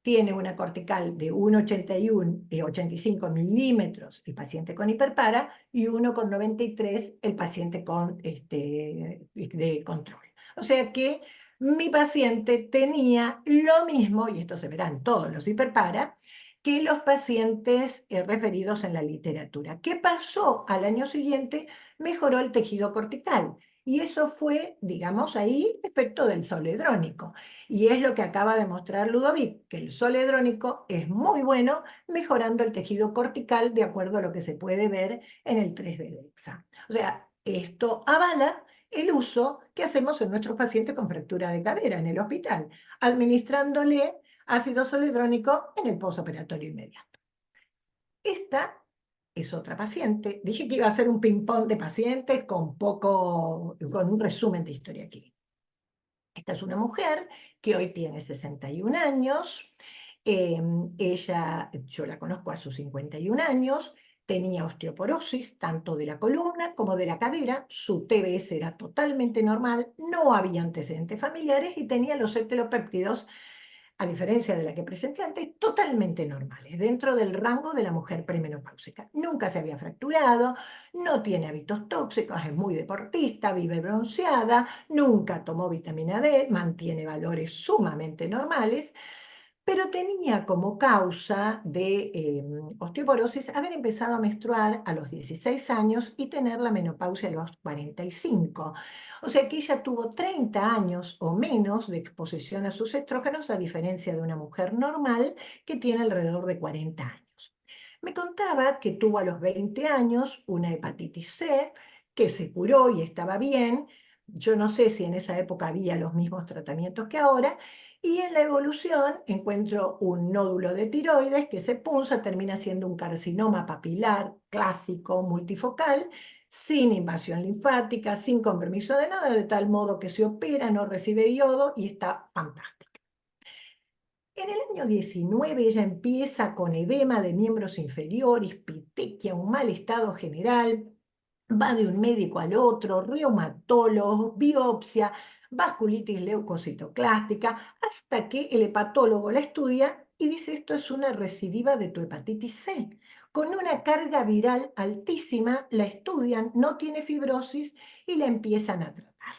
tiene una cortical de 1,81 y 85 milímetros el paciente con hiperpara y 1,93 el paciente con de control. O sea que mi paciente tenía lo mismo, y esto se verá en todos los hiperpara, que los pacientes referidos en la literatura. ¿Qué pasó al año siguiente? Mejoró el tejido cortical. Y eso fue, digamos, ahí efecto del zoledrónico. Y es lo que acaba de mostrar Ludovic, que el zoledrónico es muy bueno mejorando el tejido cortical de acuerdo a lo que se puede ver en el 3D DEXA. O sea, esto avala el uso que hacemos en nuestros pacientes con fractura de cadera en el hospital, administrándole ácido zoledrónico en el posoperatorio inmediato. Esta es otra paciente. Dije que iba a hacer un ping-pong de pacientes con un resumen de historia clínica. Esta es una mujer que hoy tiene 61 años. Ella, yo la conozco a sus 51 años, tenía osteoporosis tanto de la columna como de la cadera, su TBS era totalmente normal, no había antecedentes familiares y tenía los heterolipéptidos, a diferencia de la que presenté antes, totalmente normales, dentro del rango de la mujer premenopáusica. Nunca se había fracturado, no tiene hábitos tóxicos, es muy deportista, vive bronceada, nunca tomó vitamina D, mantiene valores sumamente normales, pero tenía como causa de osteoporosis haber empezado a menstruar a los 16 años y tener la menopausia a los 45. O sea que ella tuvo 30 años o menos de exposición a sus estrógenos, a diferencia de una mujer normal que tiene alrededor de 40 años. Me contaba que tuvo a los 20 años una hepatitis C, que se curó y estaba bien. Yo no sé si en esa época había los mismos tratamientos que ahora, y en la evolución encuentro un nódulo de tiroides que se punza, termina siendo un carcinoma papilar clásico multifocal, sin invasión linfática, sin compromiso de nada, de tal modo que se opera, no recibe yodo y está fantástica. En el año 19 ella empieza con edema de miembros inferiores, pitequia, un mal estado general, va de un médico al otro, reumatólogo, biopsia, vasculitis leucocitoclástica, hasta que el hepatólogo la estudia y dice: esto es una recidiva de tu hepatitis C. Con una carga viral altísima, la estudian, no tiene fibrosis y la empiezan a tratar.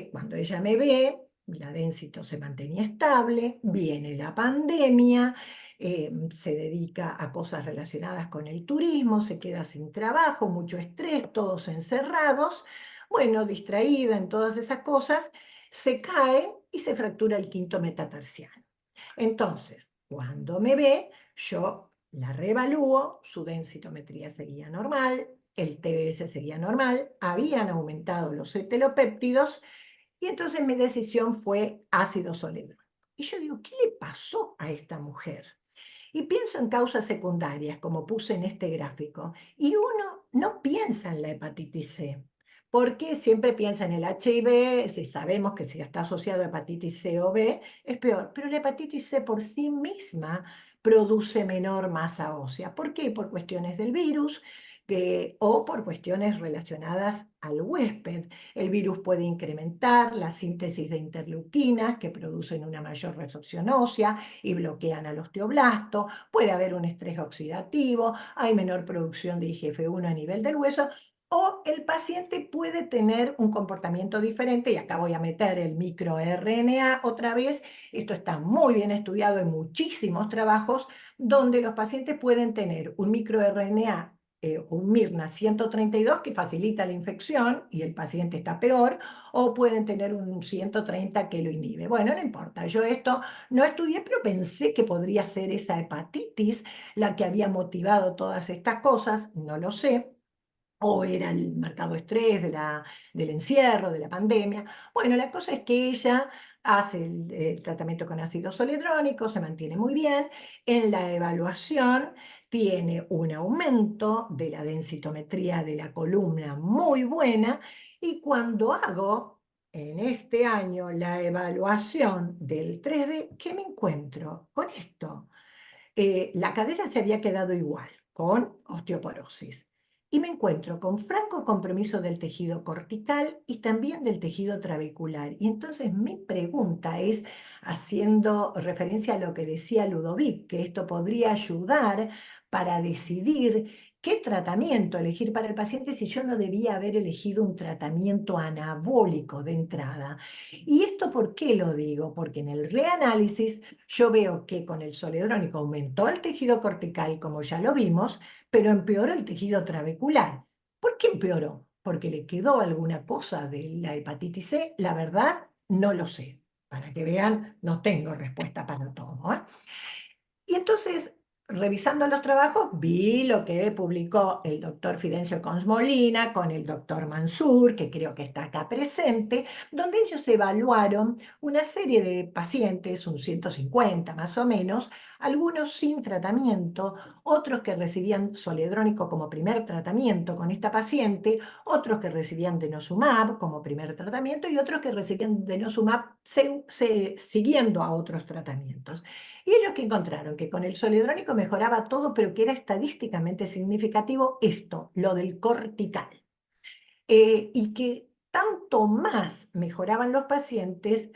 Cuando ella me ve, la densito se mantenía estable, viene la pandemia, se dedica a cosas relacionadas con el turismo, se queda sin trabajo, mucho estrés, todos encerrados, bueno, distraída en todas esas cosas, se cae y se fractura el quinto metatarsiano. Entonces, cuando me ve, yo la reevalúo, su densitometría seguía normal, el TBS seguía normal, habían aumentado los hetelopéptidos, y entonces mi decisión fue ácido zoledrónico. Y yo digo, ¿qué le pasó a esta mujer? Y pienso en causas secundarias, como puse en este gráfico, y uno no piensa en la hepatitis C, porque siempre piensa en el HIV, si sabemos que si está asociado a hepatitis C o B, es peor, pero la hepatitis C por sí misma produce menor masa ósea. ¿Por qué? Por cuestiones del virus, o por cuestiones relacionadas al huésped. El virus puede incrementar la síntesis de interleuquinas que producen una mayor resorción ósea y bloquean al osteoblasto, puede haber un estrés oxidativo, hay menor producción de IGF-1 a nivel del hueso, o el paciente puede tener un comportamiento diferente, y acá voy a meter el microRNA otra vez. Esto está muy bien estudiado en muchísimos trabajos, donde los pacientes pueden tener un microRNA, un Mirna 132 que facilita la infección y el paciente está peor, o pueden tener un 130 que lo inhibe. Bueno, no importa, yo esto no estudié, pero pensé que podría ser esa hepatitis la que había motivado todas estas cosas, no lo sé, o era el marcado estrés del encierro, de la pandemia. Bueno, la cosa es que ella hace el tratamiento con ácido zoledrónico, se mantiene muy bien. En la evaluación tiene un aumento de la densitometría de la columna muy buena, y cuando hago en este año la evaluación del 3D, ¿qué me encuentro con esto? La cadera se había quedado igual, con osteoporosis. y me encuentro con franco compromiso del tejido cortical y también del tejido trabecular. Y entonces mi pregunta es, haciendo referencia a lo que decía Ludovic, que esto podría ayudar para decidir qué tratamiento elegir para el paciente si yo no debía haber elegido un tratamiento anabólico de entrada. ¿Y esto por qué lo digo? Porque en el reanálisis yo veo que con el zoledrónico aumentó el tejido cortical, como ya lo vimos, pero empeoró el tejido trabecular. ¿Por qué empeoró? ¿Porque le quedó alguna cosa de la hepatitis C? La verdad, no lo sé. Para que vean, no tengo respuesta para todo, ¿eh? Y entonces, revisando los trabajos, vi lo que publicó el doctor Fidencio Cons Molina con el doctor Mansur, que creo que está acá presente, donde ellos evaluaron una serie de pacientes, un 150 más o menos, algunos sin tratamiento, otros que recibían zoledrónico como primer tratamiento con esta paciente, otros que recibían denosumab como primer tratamiento y otros que recibían denosumab siguiendo a otros tratamientos. Y ellos que encontraron que con el zoledrónico mejoraba todo, pero que era estadísticamente significativo esto, lo del cortical. Y que tanto más mejoraban los pacientes,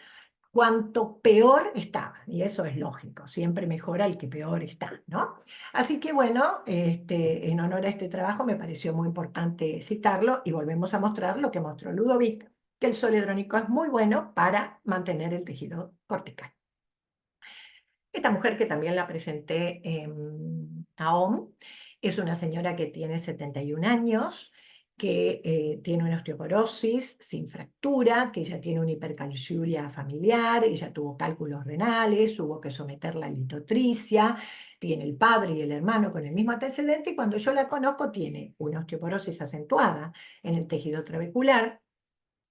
cuanto peor estaban. Y eso es lógico, siempre mejora el que peor está, ¿no? Así que bueno, en honor a este trabajo me pareció muy importante citarlo y volvemos a mostrar lo que mostró Ludovic, que el zoledrónico es muy bueno para mantener el tejido cortical. Esta mujer que también la presenté en AOM es una señora que tiene 71 años, que tiene una osteoporosis sin fractura, que ella tiene una hipercalciuria familiar, ella tuvo cálculos renales, hubo que someterla a litotricia, tiene el padre y el hermano con el mismo antecedente, y cuando yo la conozco tiene una osteoporosis acentuada en el tejido trabecular,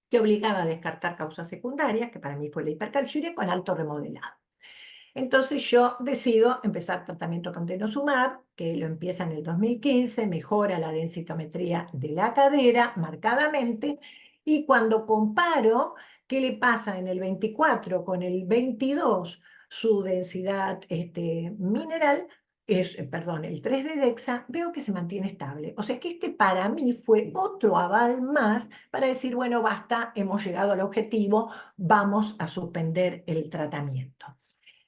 que obligaba a descartar causas secundarias, que para mí fue la hipercalciuria, con alto remodelado. Entonces yo decido empezar tratamiento con denosumab, que lo empieza en el 2015, mejora la densitometría de la cadera marcadamente, y cuando comparo qué le pasa en el 24 con el 22, su densidad mineral, perdón, el 3D-DEXA, veo que se mantiene estable. O sea que este para mí fue otro aval más para decir, bueno, basta, hemos llegado al objetivo, vamos a suspender el tratamiento.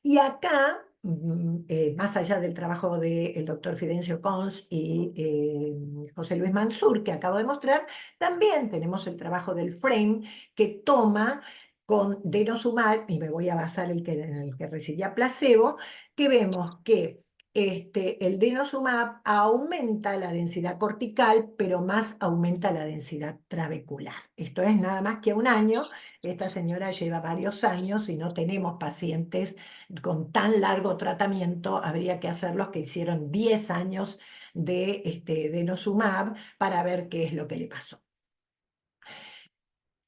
Y acá, más allá del trabajo del doctor Fidencio Cons y José Luis Mansur, que acabo de mostrar, también tenemos el trabajo del FRAME, que toma con denosumab, y me voy a basar en el que recibía placebo, que vemos que el denosumab aumenta la densidad cortical, pero más aumenta la densidad trabecular. Esto es nada más que un año. Esta señora lleva varios años y no tenemos pacientes con tan largo tratamiento. Habría que hacer los que hicieron 10 años de denosumab para ver qué es lo que le pasó.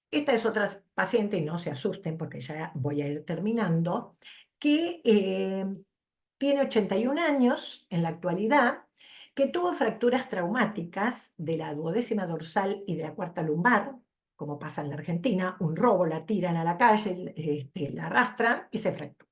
Esta es otra paciente, y no se asusten porque ya voy a ir terminando, que tiene 81 años en la actualidad, que tuvo fracturas traumáticas de la duodécima dorsal y de la cuarta lumbar, como pasa en la Argentina, un robo, la tiran a la calle, la arrastran y se fractura.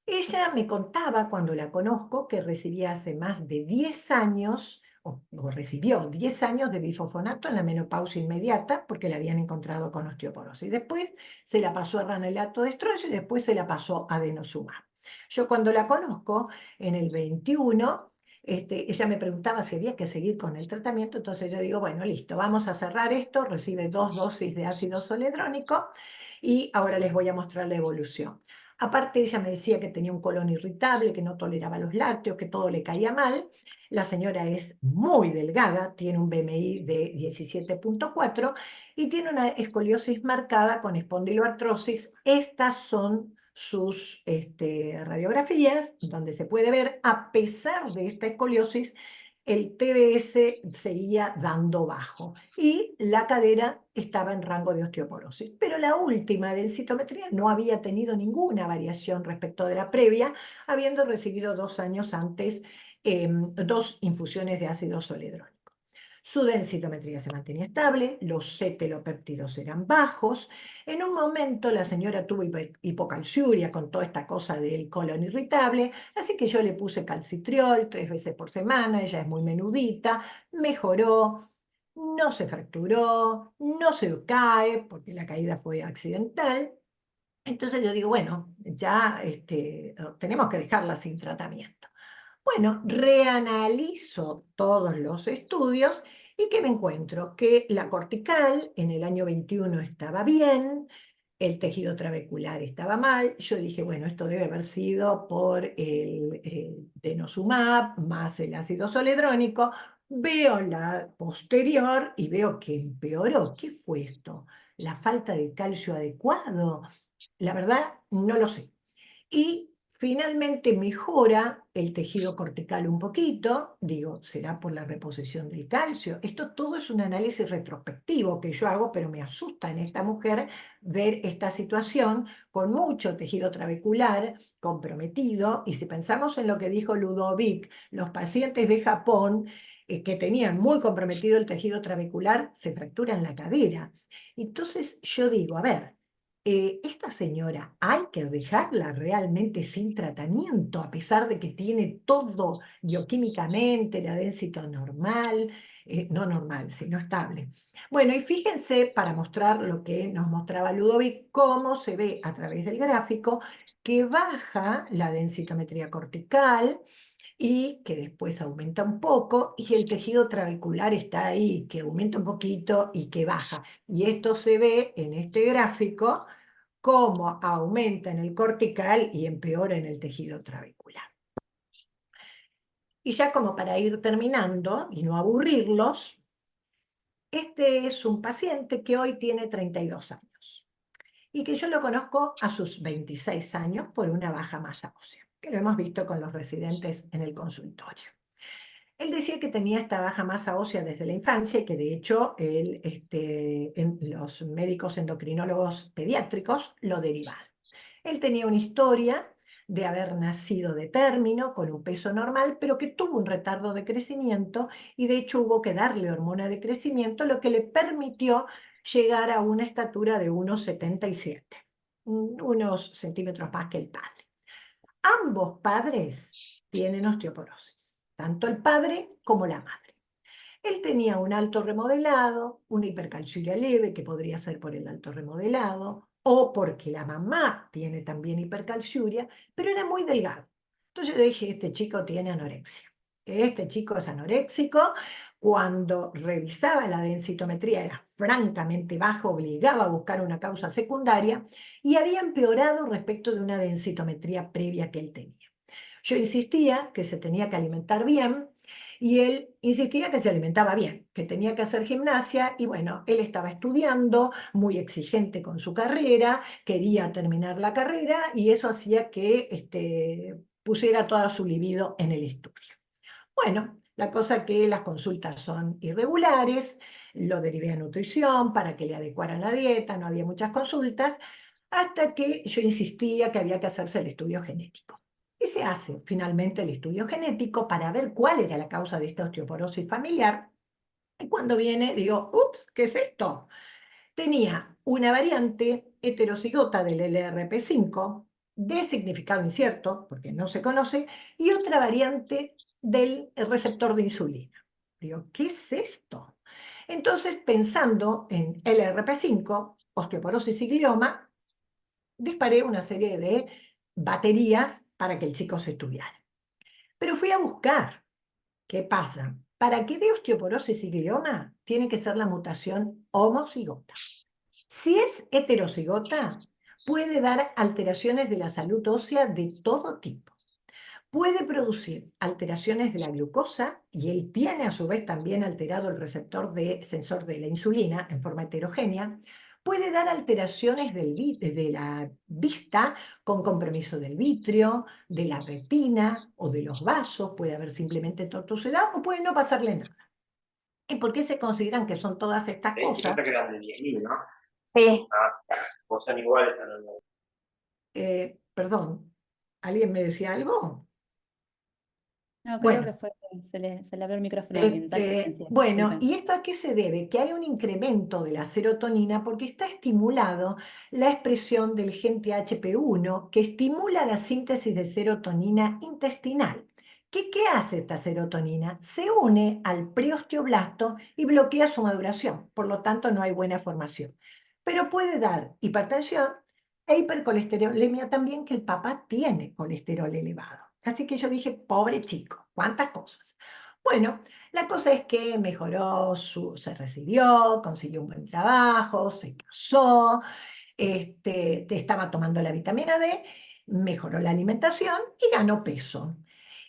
Ella me contaba cuando la conozco que recibía hace más de 10 años, o recibió 10 años de bifosfonato en la menopausia inmediata porque la habían encontrado con osteoporosis. Después se la pasó a ranelato de estroncio y después se la pasó a denosumab. Yo cuando la conozco, en el 21, ella me preguntaba si había que seguir con el tratamiento, entonces yo digo, bueno, listo, vamos a cerrar esto, recibe 2 dosis de ácido zoledrónico y ahora les voy a mostrar la evolución. Aparte, ella me decía que tenía un colon irritable, que no toleraba los lácteos, que todo le caía mal. La señora es muy delgada, tiene un BMI de 17.4 y tiene una escoliosis marcada con espondiloartrosis. Estas son sus radiografías, donde se puede ver, a pesar de esta escoliosis, el TBS seguía dando bajo y la cadera estaba en rango de osteoporosis. Pero la última densitometría no había tenido ninguna variación respecto de la previa, habiendo recibido 2 años antes 2 infusiones de ácido zoledrónico. Su densitometría se mantenía estable, los cetelopéptidos eran bajos. En un momento la señora tuvo hipocalciuria con toda esta cosa del colon irritable, así que yo le puse calcitriol 3 veces por semana, ella es muy menudita, mejoró, no se fracturó, no se cae, porque la caída fue accidental. Entonces yo digo, bueno, ya tenemos que dejarla sin tratamiento. Bueno, reanalizo todos los estudios y que me encuentro que la cortical en el año 21 estaba bien, el tejido trabecular estaba mal. Yo dije, bueno, esto debe haber sido por el denosumab más el ácido zoledrónico. Veo la posterior y veo que empeoró. ¿Qué fue esto? ¿La falta de calcio adecuado? La verdad, no lo sé. Y finalmente mejora el tejido cortical un poquito, digo, será por la reposición del calcio. Esto todo es un análisis retrospectivo que yo hago, pero me asusta en esta mujer ver esta situación con mucho tejido trabecular comprometido. Y si pensamos en lo que dijo Ludovic, los pacientes de Japón que tenían muy comprometido el tejido trabecular se fracturan la cadera. Entonces yo digo, a ver, esta señora hay que dejarla realmente sin tratamiento, a pesar de que tiene todo bioquímicamente, la densito normal, no normal, sino estable. Bueno, y fíjense, para mostrar lo que nos mostraba Ludovic, cómo se ve a través del gráfico que baja la densitometría cortical y que después aumenta un poco, y el tejido trabecular está ahí, que aumenta un poquito y que baja. Y esto se ve en este gráfico, cómo aumenta en el cortical y empeora en el tejido trabecular. Y ya como para ir terminando y no aburrirlos, este es un paciente que hoy tiene 32 años y que yo lo conozco a sus 26 años por una baja masa ósea, que lo hemos visto con los residentes en el consultorio. Él decía que tenía esta baja masa ósea desde la infancia y que de hecho los médicos endocrinólogos pediátricos lo derivaron. Él tenía una historia de haber nacido de término con un peso normal, pero que tuvo un retardo de crecimiento y de hecho hubo que darle hormona de crecimiento, lo que le permitió llegar a una estatura de 1,77, unos centímetros más que el padre. Ambos padres tienen osteoporosis, tanto el padre como la madre. Él tenía un alto remodelado, una hipercalciuria leve, que podría ser por el alto remodelado, o porque la mamá tiene también hipercalciuria, pero era muy delgado. Entonces yo dije, este chico tiene anorexia. Este chico es anoréxico. Cuando revisaba la densitometría era francamente bajo, obligaba a buscar una causa secundaria y había empeorado respecto de una densitometría previa que él tenía. Yo insistía que se tenía que alimentar bien y él insistía que se alimentaba bien, que tenía que hacer gimnasia y bueno, él estaba estudiando, muy exigente con su carrera, quería terminar la carrera y eso hacía que pusiera toda su libido en el estudio. Bueno, la cosa que las consultas son irregulares, lo derivé a nutrición para que le adecuaran la dieta, no había muchas consultas, hasta que yo insistía que había que hacerse el estudio genético. Y se hace finalmente el estudio genético para ver cuál era la causa de esta osteoporosis familiar. Y cuando viene, digo, ups, ¿qué es esto? Tenía una variante heterocigota del LRP5, de significado incierto, porque no se conoce, y otra variante del receptor de insulina. Digo, ¿qué es esto? Entonces, pensando en LRP5, osteoporosis y glioma, disparé una serie de baterías para que el chico se estudiara. Pero fui a buscar. ¿Qué pasa? Para que dé osteoporosis y glioma, tiene que ser la mutación homocigota. Si es heterocigota, puede dar alteraciones de la salud ósea de todo tipo. Puede producir alteraciones de la glucosa y él tiene a su vez también alterado el receptor sensor de la insulina en forma heterogénea. Puede dar alteraciones de la vista con compromiso del vitrio, de la retina o de los vasos. Puede haber simplemente tortuosidad o puede no pasarle nada. ¿Y por qué se consideran que son todas estas cosas? Que eran de 10.000, ¿no? Sí, O son iguales a los... Perdón, ¿alguien me decía algo? No, creo Bueno. que fue Se le abrió el micrófono a alguien. Dale, Florencia, Bueno, disculpen. ¿y esto a qué se debe? Que hay un incremento de la serotonina porque está estimulado la expresión del gen THP1 que estimula la síntesis de serotonina intestinal. ¿Qué hace esta serotonina? Se une al preosteoblasto y bloquea su maduración, por lo tanto no hay buena formación. Pero puede dar hipertensión e hipercolesterolemia también, que el papá tiene colesterol elevado. Así que yo dije, pobre chico, ¿cuántas cosas? Bueno, la cosa es que mejoró, se recibió, consiguió un buen trabajo, se casó, estaba tomando la vitamina D, mejoró la alimentación y ganó peso.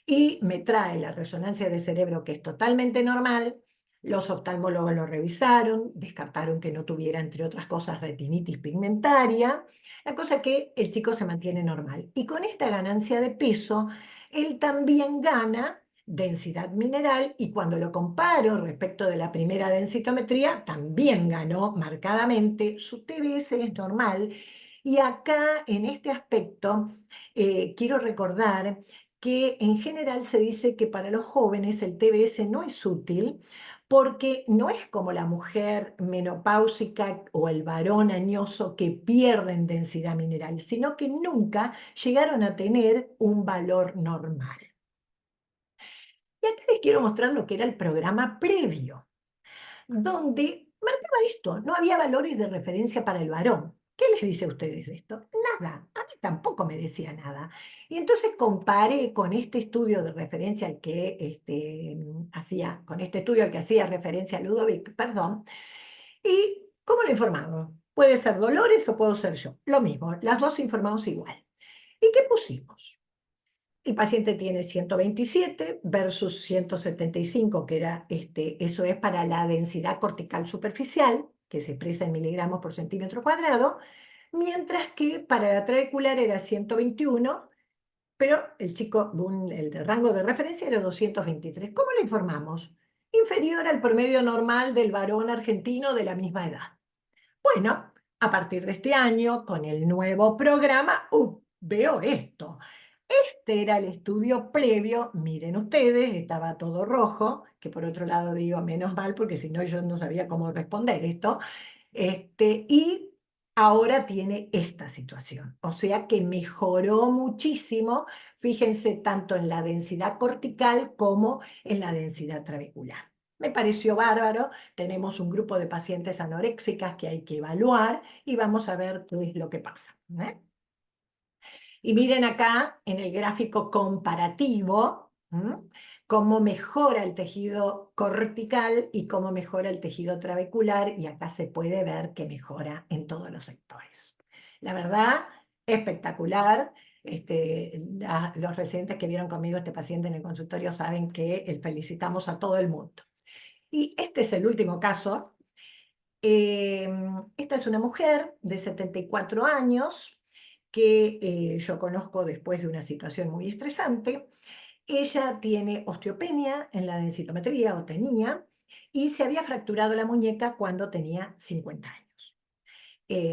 Y me trae la resonancia de cerebro, que es totalmente normal. Los oftalmólogos lo revisaron, descartaron que no tuviera, entre otras cosas, retinitis pigmentaria. La cosa es que el chico se mantiene normal. Y con esta ganancia de peso, él también gana densidad mineral, y cuando lo comparo respecto de la primera densitometría, también ganó marcadamente. Su TBS es normal. Y acá, en este aspecto, quiero recordar que en general se dice que para los jóvenes el TBS no es útil, porque no es como la mujer menopáusica o el varón añoso, que pierden densidad mineral, sino que nunca llegaron a tener un valor normal. Y acá les quiero mostrar lo que era el programa previo, donde marcaba esto: no había valores de referencia para el varón. ¿Qué les dice a ustedes esto? Nada, a mí tampoco me decía nada. Y entonces comparé con este estudio de referencia al que con este estudio al que hacía referencia Ludovic, perdón, y ¿cómo lo informaba? Puede ser Dolores o puedo ser yo, lo mismo, las dos informamos igual. ¿Y qué pusimos? El paciente tiene 127 versus 175, que era, eso es para la densidad cortical superficial, que se expresa en miligramos por centímetro cuadrado, mientras que para la trabecular era 121, pero el chico, el de rango de referencia era 223. ¿Cómo lo informamos? Inferior al promedio normal del varón argentino de la misma edad. Bueno, a partir de este año, con el nuevo programa, veo esto. Este era el estudio previo, miren ustedes, estaba todo rojo, que por otro lado digo, menos mal, porque si no yo no sabía cómo responder esto, y ahora tiene esta situación. O sea que mejoró muchísimo, fíjense, tanto en la densidad cortical como en la densidad trabecular. Me pareció bárbaro. Tenemos un grupo de pacientes anoréxicas que hay que evaluar y vamos a ver qué es lo que pasa, ¿eh? Y miren acá en el gráfico comparativo, cómo mejora el tejido cortical y cómo mejora el tejido trabecular, y acá se puede ver que mejora en todos los sectores. La verdad, espectacular. Los residentes que vieron conmigo este paciente en el consultorio saben que felicitamos a todo el mundo. Y este es el último caso. Esta es una mujer de 74 años que yo conozco después de una situación muy estresante. Ella tiene osteopenia en la densitometría, o tenía, y se había fracturado la muñeca cuando tenía 50 años.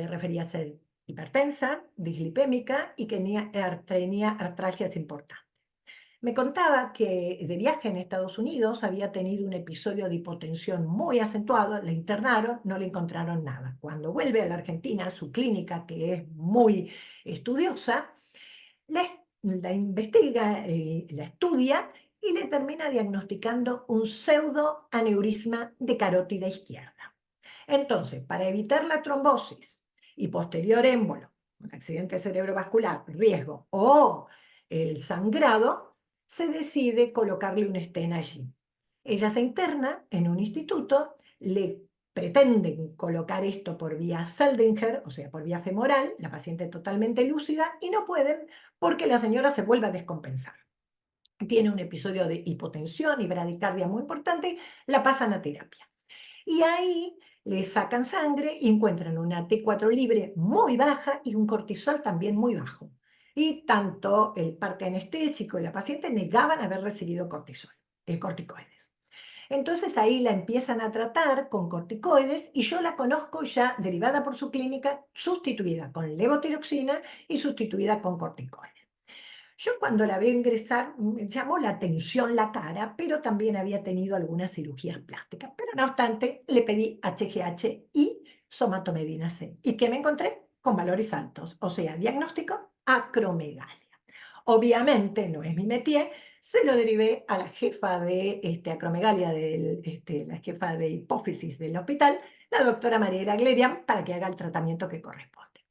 Refería a ser hipertensa, dislipémica y que tenía artralgias importantes. Me contaba que de viaje en Estados Unidos había tenido un episodio de hipotensión muy acentuado, la internaron, no le encontraron nada. Cuando vuelve a la Argentina, su clínica, que es muy estudiosa, la investiga, la estudia y le termina diagnosticando un pseudoaneurisma de carótida izquierda. Entonces, para evitar la trombosis y posterior émbolo, un accidente cerebrovascular, riesgo, o el sangrado, se decide colocarle un stent allí. Ella se interna en un instituto, le pretenden colocar esto por vía Seldinger, o sea, por vía femoral, la paciente totalmente lúcida, y no pueden porque la señora se vuelve a descompensar. Tiene un episodio de hipotensión y bradicardia muy importante, la pasan a terapia. Y ahí le sacan sangre y encuentran una T4 libre muy baja y un cortisol también muy bajo. Y tanto el parte anestésico y la paciente negaban haber recibido corticoides. Entonces ahí la empiezan a tratar con corticoides, y yo la conozco ya derivada por su clínica, sustituida con levotiroxina y sustituida con corticoides. Yo cuando la veo ingresar me llamó la atención la cara, pero también había tenido algunas cirugías plásticas. Pero no obstante, le pedí HGH y somatomedina C. ¿Y qué me encontré? Con valores altos, o sea, diagnóstico acromegalia. Obviamente no es mi métier, se lo derivé a la jefa de acromegalia, la jefa de hipófisis del hospital, la doctora Mariela Glerian, para que haga el tratamiento que corresponde.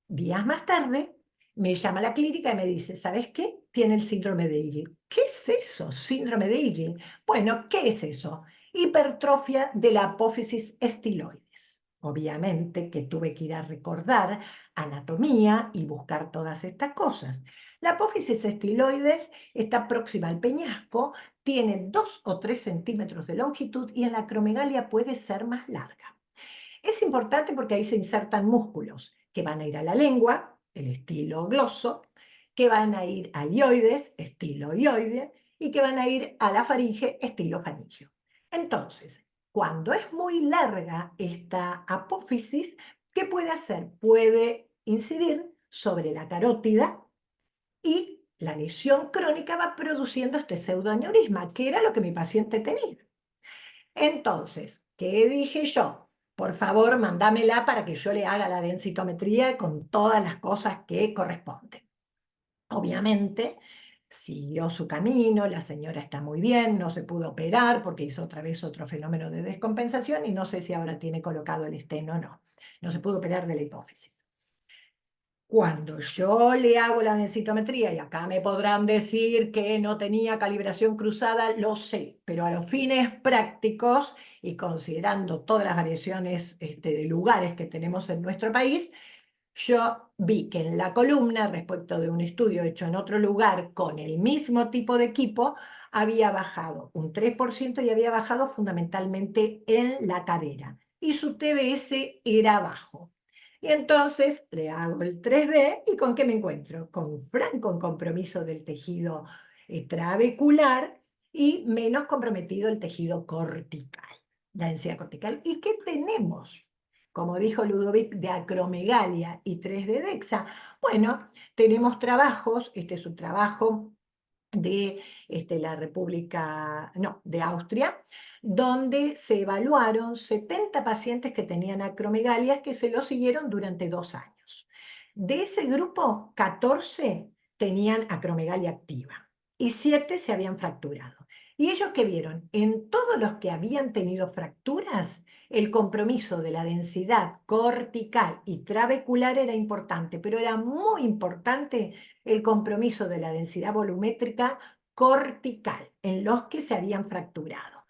Días más tarde, me llama a la clínica y me dice, ¿sabes qué? Tiene el síndrome de Eagle. ¿Qué es eso, síndrome de Eagle? Bueno, ¿qué es eso? Hipertrofia de la apófisis estiloides. Obviamente que tuve que ir a recordar anatomía y buscar todas estas cosas. La apófisis estiloides está próxima al peñasco, tiene 2 o 3 centímetros de longitud y en la acromegalia puede ser más larga. Es importante porque ahí se insertan músculos que van a ir a la lengua, el estilo gloso, que van a ir al hioides, estilo hioide, y que van a ir a la faringe, estilo faringio. Entonces, cuando es muy larga esta apófisis, ¿qué puede hacer? Puede incidir sobre la carótida y la lesión crónica va produciendo este pseudoaneurisma, que era lo que mi paciente tenía. Entonces, ¿qué dije yo? Por favor, mándamela para que yo le haga la densitometría con todas las cosas que corresponden. Obviamente, siguió su camino, la señora está muy bien, no se pudo operar porque hizo otra vez otro fenómeno de descompensación y no sé si ahora tiene colocado el stent o no. No se pudo operar de la hipófisis. Cuando yo le hago la densitometría, y acá me podrán decir que no tenía calibración cruzada, lo sé, pero a los fines prácticos y considerando todas las variaciones de lugares que tenemos en nuestro país, yo vi que en la columna, respecto de un estudio hecho en otro lugar con el mismo tipo de equipo, había bajado un 3% y había bajado fundamentalmente en la cadera. Y su TBS era bajo. Y entonces le hago el 3D y ¿con qué me encuentro? Con franco compromiso del tejido trabecular y menos comprometido el tejido cortical, la densidad cortical. ¿Y qué tenemos? Como dijo Ludovic, de acromegalia y 3D DEXA. Bueno, tenemos trabajos, este es un trabajo de la República, no, de Austria, donde se evaluaron 70 pacientes que tenían acromegalias que se los siguieron durante 2 años. De ese grupo, 14 tenían acromegalia activa y 7 se habían fracturado. ¿Y ellos qué vieron? En todos los que habían tenido fracturas, el compromiso de la densidad cortical y trabecular era importante, pero era muy importante el compromiso de la densidad volumétrica cortical en los que se habían fracturado.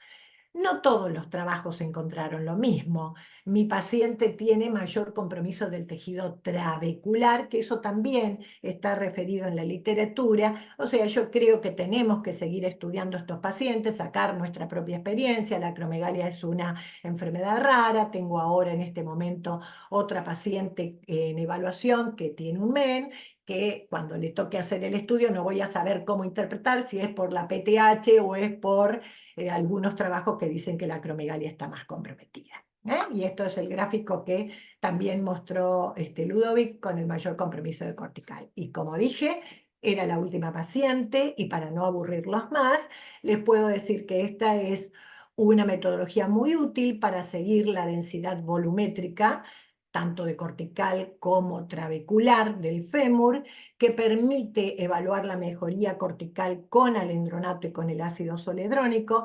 No todos los trabajos encontraron lo mismo. Mi paciente tiene mayor compromiso del tejido trabecular, que eso también está referido en la literatura. O sea, yo creo que tenemos que seguir estudiando estos pacientes, sacar nuestra propia experiencia. La acromegalia es una enfermedad rara. Tengo ahora en este momento otra paciente en evaluación que tiene un MEN, que cuando le toque hacer el estudio no voy a saber cómo interpretar si es por la PTH o es por algunos trabajos que dicen que la acromegalia está más comprometida. Y esto es el gráfico que también mostró Ludovic con el mayor compromiso de cortical. Y como dije, era la última paciente y para no aburrirlos más, les puedo decir que esta es una metodología muy útil para seguir la densidad volumétrica, tanto de cortical como trabecular del fémur, que permite evaluar la mejoría cortical con alendronato y con el ácido zoledrónico,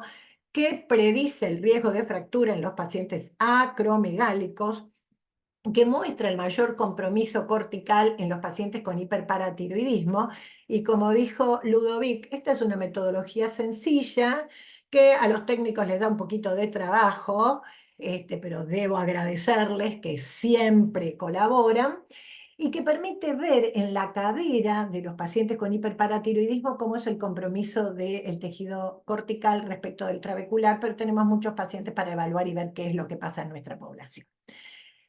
que predice el riesgo de fractura en los pacientes acromegálicos, que muestra el mayor compromiso cortical en los pacientes con hiperparatiroidismo. Y como dijo Ludovic, esta es una metodología sencilla que a los técnicos les da un poquito de trabajo, pero debo agradecerles que siempre colaboran, y que permite ver en la cadera de los pacientes con hiperparatiroidismo cómo es el compromiso del tejido cortical respecto del trabecular, pero tenemos muchos pacientes para evaluar y ver qué es lo que pasa en nuestra población.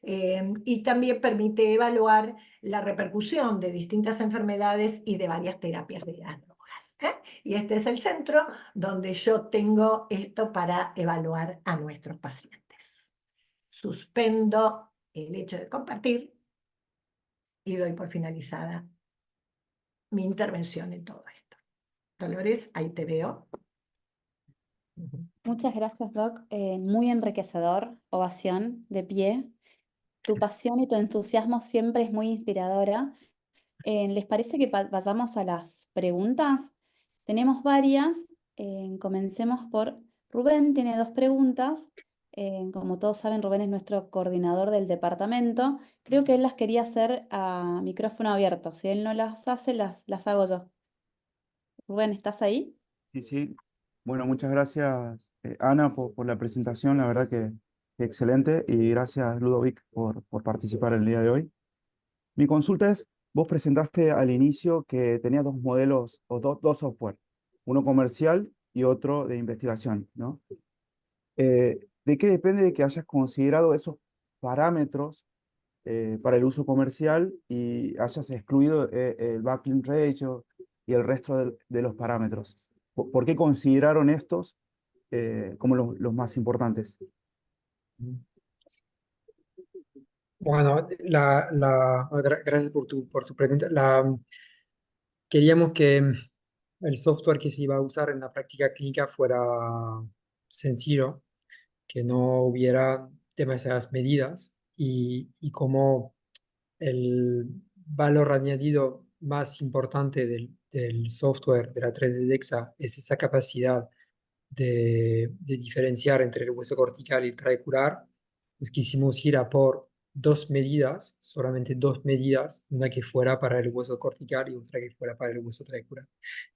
Y también permite evaluar la repercusión de distintas enfermedades y de varias terapias de las drogas. Y este es el centro donde yo tengo esto para evaluar a nuestros pacientes. Suspendo el hecho de compartir y doy por finalizada mi intervención en todo esto. Dolores, ahí te veo. Muchas gracias, Doc. Muy enriquecedor, ovación de pie. Tu pasión y tu entusiasmo siempre es muy inspiradora. ¿Les parece que vayamos a las preguntas? Tenemos varias. Comencemos por Rubén, tiene dos preguntas. Como todos saben, Rubén es nuestro coordinador del departamento. Creo que él las quería hacer a micrófono abierto. Si él no las hace, las hago yo. Rubén, ¿estás ahí? Sí, sí. Bueno, muchas gracias, Ana, por la presentación. La verdad que excelente. Y gracias, Ludovic, por participar el día de hoy. Mi consulta es, vos presentaste al inicio que tenía dos modelos o dos software, uno comercial y otro de investigación, ¿no? ¿De qué depende de que hayas considerado esos parámetros para el uso comercial y hayas excluido el backlink ratio y el resto de los parámetros? ¿Por qué consideraron estos como los más importantes? Bueno, gracias por tu pregunta. Queríamos que el software que se iba a usar en la práctica clínica fuera sencillo, que no hubiera demasiadas medidas y como el valor añadido más importante del software de la 3D DEXA es esa capacidad de diferenciar entre el hueso cortical y el trabecular, pues quisimos ir a por dos medidas, solamente dos medidas, una que fuera para el hueso cortical y otra que fuera para el hueso trabecular.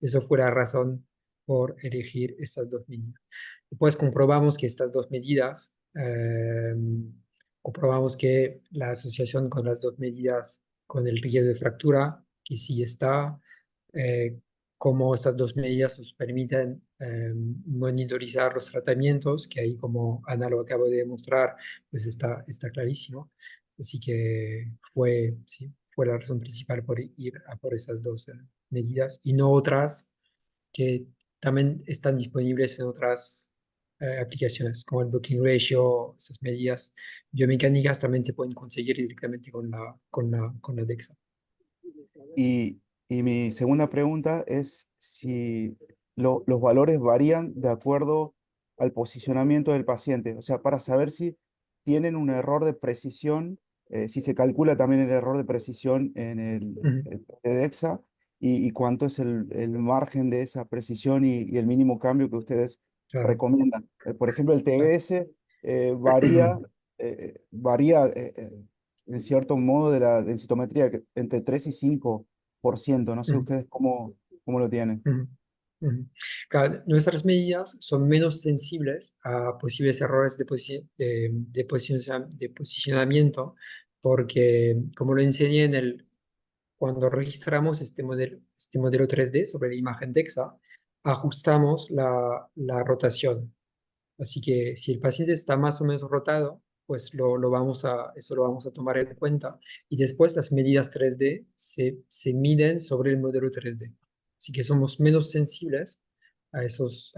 Eso fue la razón por elegir estas dos medidas. Después comprobamos que estas dos medidas, comprobamos que la asociación con las dos medidas, con el riesgo de fractura, que sí está, eh, cómo estas dos medidas nos permiten monitorizar los tratamientos, que ahí como Ana lo acabo de demostrar, pues está clarísimo. Así que sí, fue la razón principal por ir a por esas dos medidas y no otras que también están disponibles en otras aplicaciones, como el booking ratio, esas medidas biomecánicas también se pueden conseguir directamente con la DEXA. Y, y mi segunda pregunta es si los valores varían de acuerdo al posicionamiento del paciente, o sea, para saber si tienen un error de precisión, si se calcula también el error de precisión en Ujú, el DEXA y cuánto es el margen de esa precisión y el mínimo cambio que ustedes claro, recomiendan. Por ejemplo, el claro. TBS varía en cierto modo de la densitometría entre 3 y 5%. No sé Ujú, ustedes cómo lo tienen. ujú, ujú. Claro, nuestras medidas son menos sensibles a posibles errores de posicionamiento porque, como lo enseñé cuando registramos este modelo 3D sobre la imagen DEXA, ajustamos la rotación. Así que si el paciente está más o menos rotado, pues eso lo vamos a tomar en cuenta. Y después las medidas 3D se miden sobre el modelo 3D. Así que somos menos sensibles estos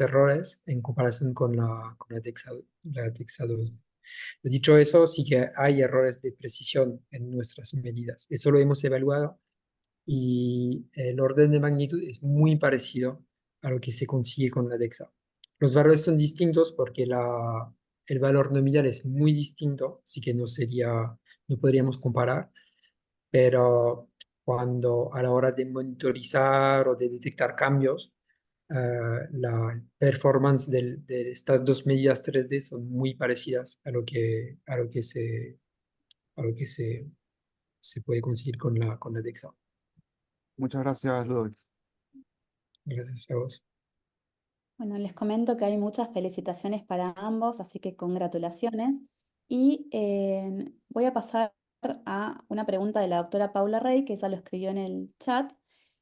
errores en comparación con la DEXA 2D. Dicho eso, sí que hay errores de precisión en nuestras medidas. Eso lo hemos evaluado y el orden de magnitud es muy parecido a lo que se consigue con la DEXA. Los valores son distintos porque el valor nominal es muy distinto, así que no podríamos comparar, pero cuando a la hora de monitorizar o de detectar cambios, la performance de estas dos medidas 3D son muy parecidas a lo que se puede conseguir con la DEXA. Muchas gracias, Ludovic. Gracias a vos. Bueno, les comento que hay muchas felicitaciones para ambos, así que congratulaciones. Y voy a pasar a una pregunta de la doctora Paula Rey, que ya lo escribió en el chat,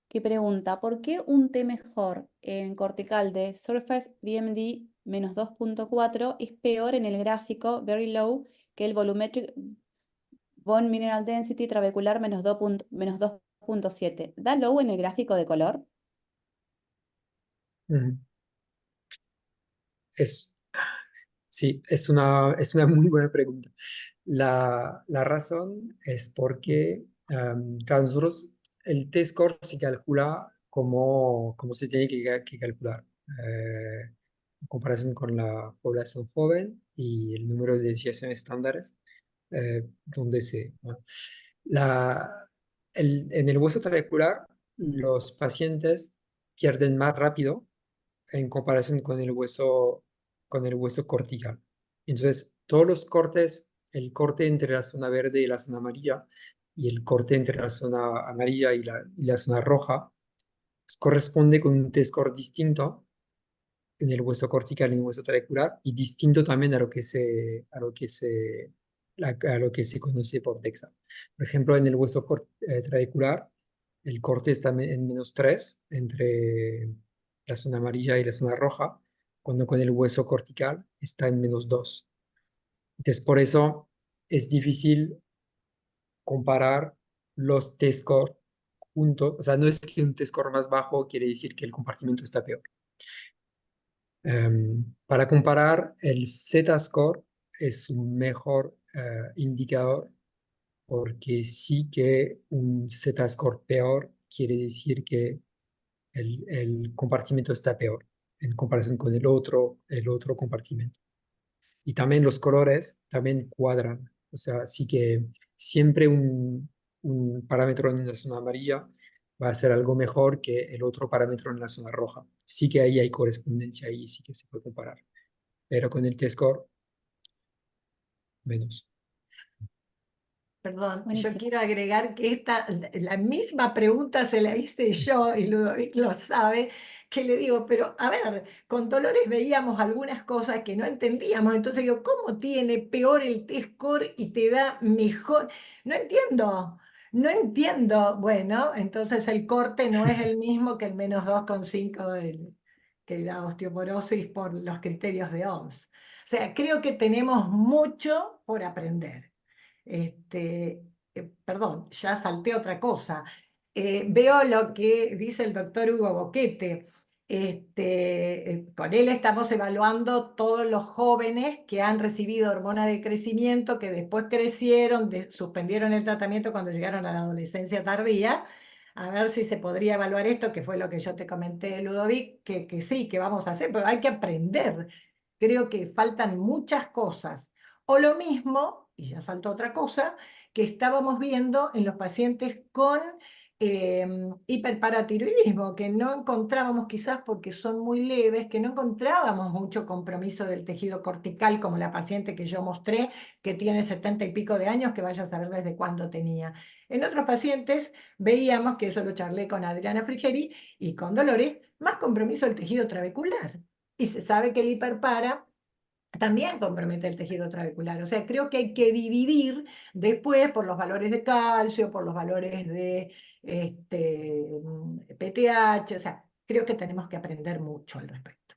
que pregunta, ¿por qué un T mejor en cortical de Surface VMD -2.4 es peor en el gráfico Very Low que el Volumetric Bone Mineral Density trabecular -2.7? ¿Da low en el gráfico de color? Ujú. Es, sí, es una muy buena pregunta. La razón es porque, claro, nosotros el T-score se calcula como se tiene que calcular. En comparación con la población joven y el número de desviaciones estándares, donde bueno, la, en el hueso trabecular, los pacientes pierden más rápido en comparación con el hueso cortical. Entonces, todos los cortes, el corte entre la zona verde y la zona amarilla, y el corte entre la zona amarilla y la zona roja, pues, corresponde con un T-score distinto en el hueso cortical y en el hueso trabecular, y distinto también a lo que se conoce por DEXA. Por ejemplo, en el hueso trabecular, el corte está en -3 entre la zona amarilla y la zona roja, cuando con el hueso cortical está en -2. Entonces, por eso es difícil comparar los T-score juntos. O sea, no es que un T-score más bajo quiere decir que el compartimiento está peor. Para comparar, el Z-score es un mejor indicador, porque sí que un Z-score peor quiere decir que el compartimiento está peor en comparación con el otro compartimento. Y también los colores también cuadran. O sea, sí que siempre un parámetro en la zona amarilla va a ser algo mejor que el otro parámetro en la zona roja. Sí que ahí hay correspondencia, ahí sí que se puede comparar. Pero con el T-score, menos. Perdón, yo Buenísimo. quiero agregar que la misma pregunta se la hice yo, y Ludovic lo sabe, que le digo, pero a ver, con Dolores veíamos algunas cosas que no entendíamos, entonces digo, ¿cómo tiene peor el T-score y te da mejor? No entiendo, no entiendo. Bueno, entonces el corte no es el mismo que el -2,5 que la osteoporosis por los criterios de OMS. O sea, creo que tenemos mucho por aprender. Perdón, ya salté otra cosa. Veo lo que dice el doctor Hugo Boquete. Con él estamos evaluando todos los jóvenes que han recibido hormona de crecimiento, que después crecieron, suspendieron el tratamiento cuando llegaron a la adolescencia tardía. A ver si se podría evaluar esto, que fue lo que yo te comenté, Ludovic, que sí, que vamos a hacer, pero hay que aprender. Creo que faltan muchas cosas. O lo mismo, y ya saltó otra cosa, que estábamos viendo en los pacientes con hiperparatiroidismo, que no encontrábamos, quizás porque son muy leves, que no encontrábamos mucho compromiso del tejido cortical, como la paciente que yo mostré, que tiene 70 y pico de años, que vaya a saber desde cuándo tenía. En otros pacientes veíamos, que eso lo charlé con Adriana Frigeri y con Dolores, más compromiso del tejido trabecular. Y se sabe que el hiperpara también compromete el tejido trabecular. O sea, creo que hay que dividir después por los valores de calcio, por los valores de PTH. O sea, creo que tenemos que aprender mucho al respecto.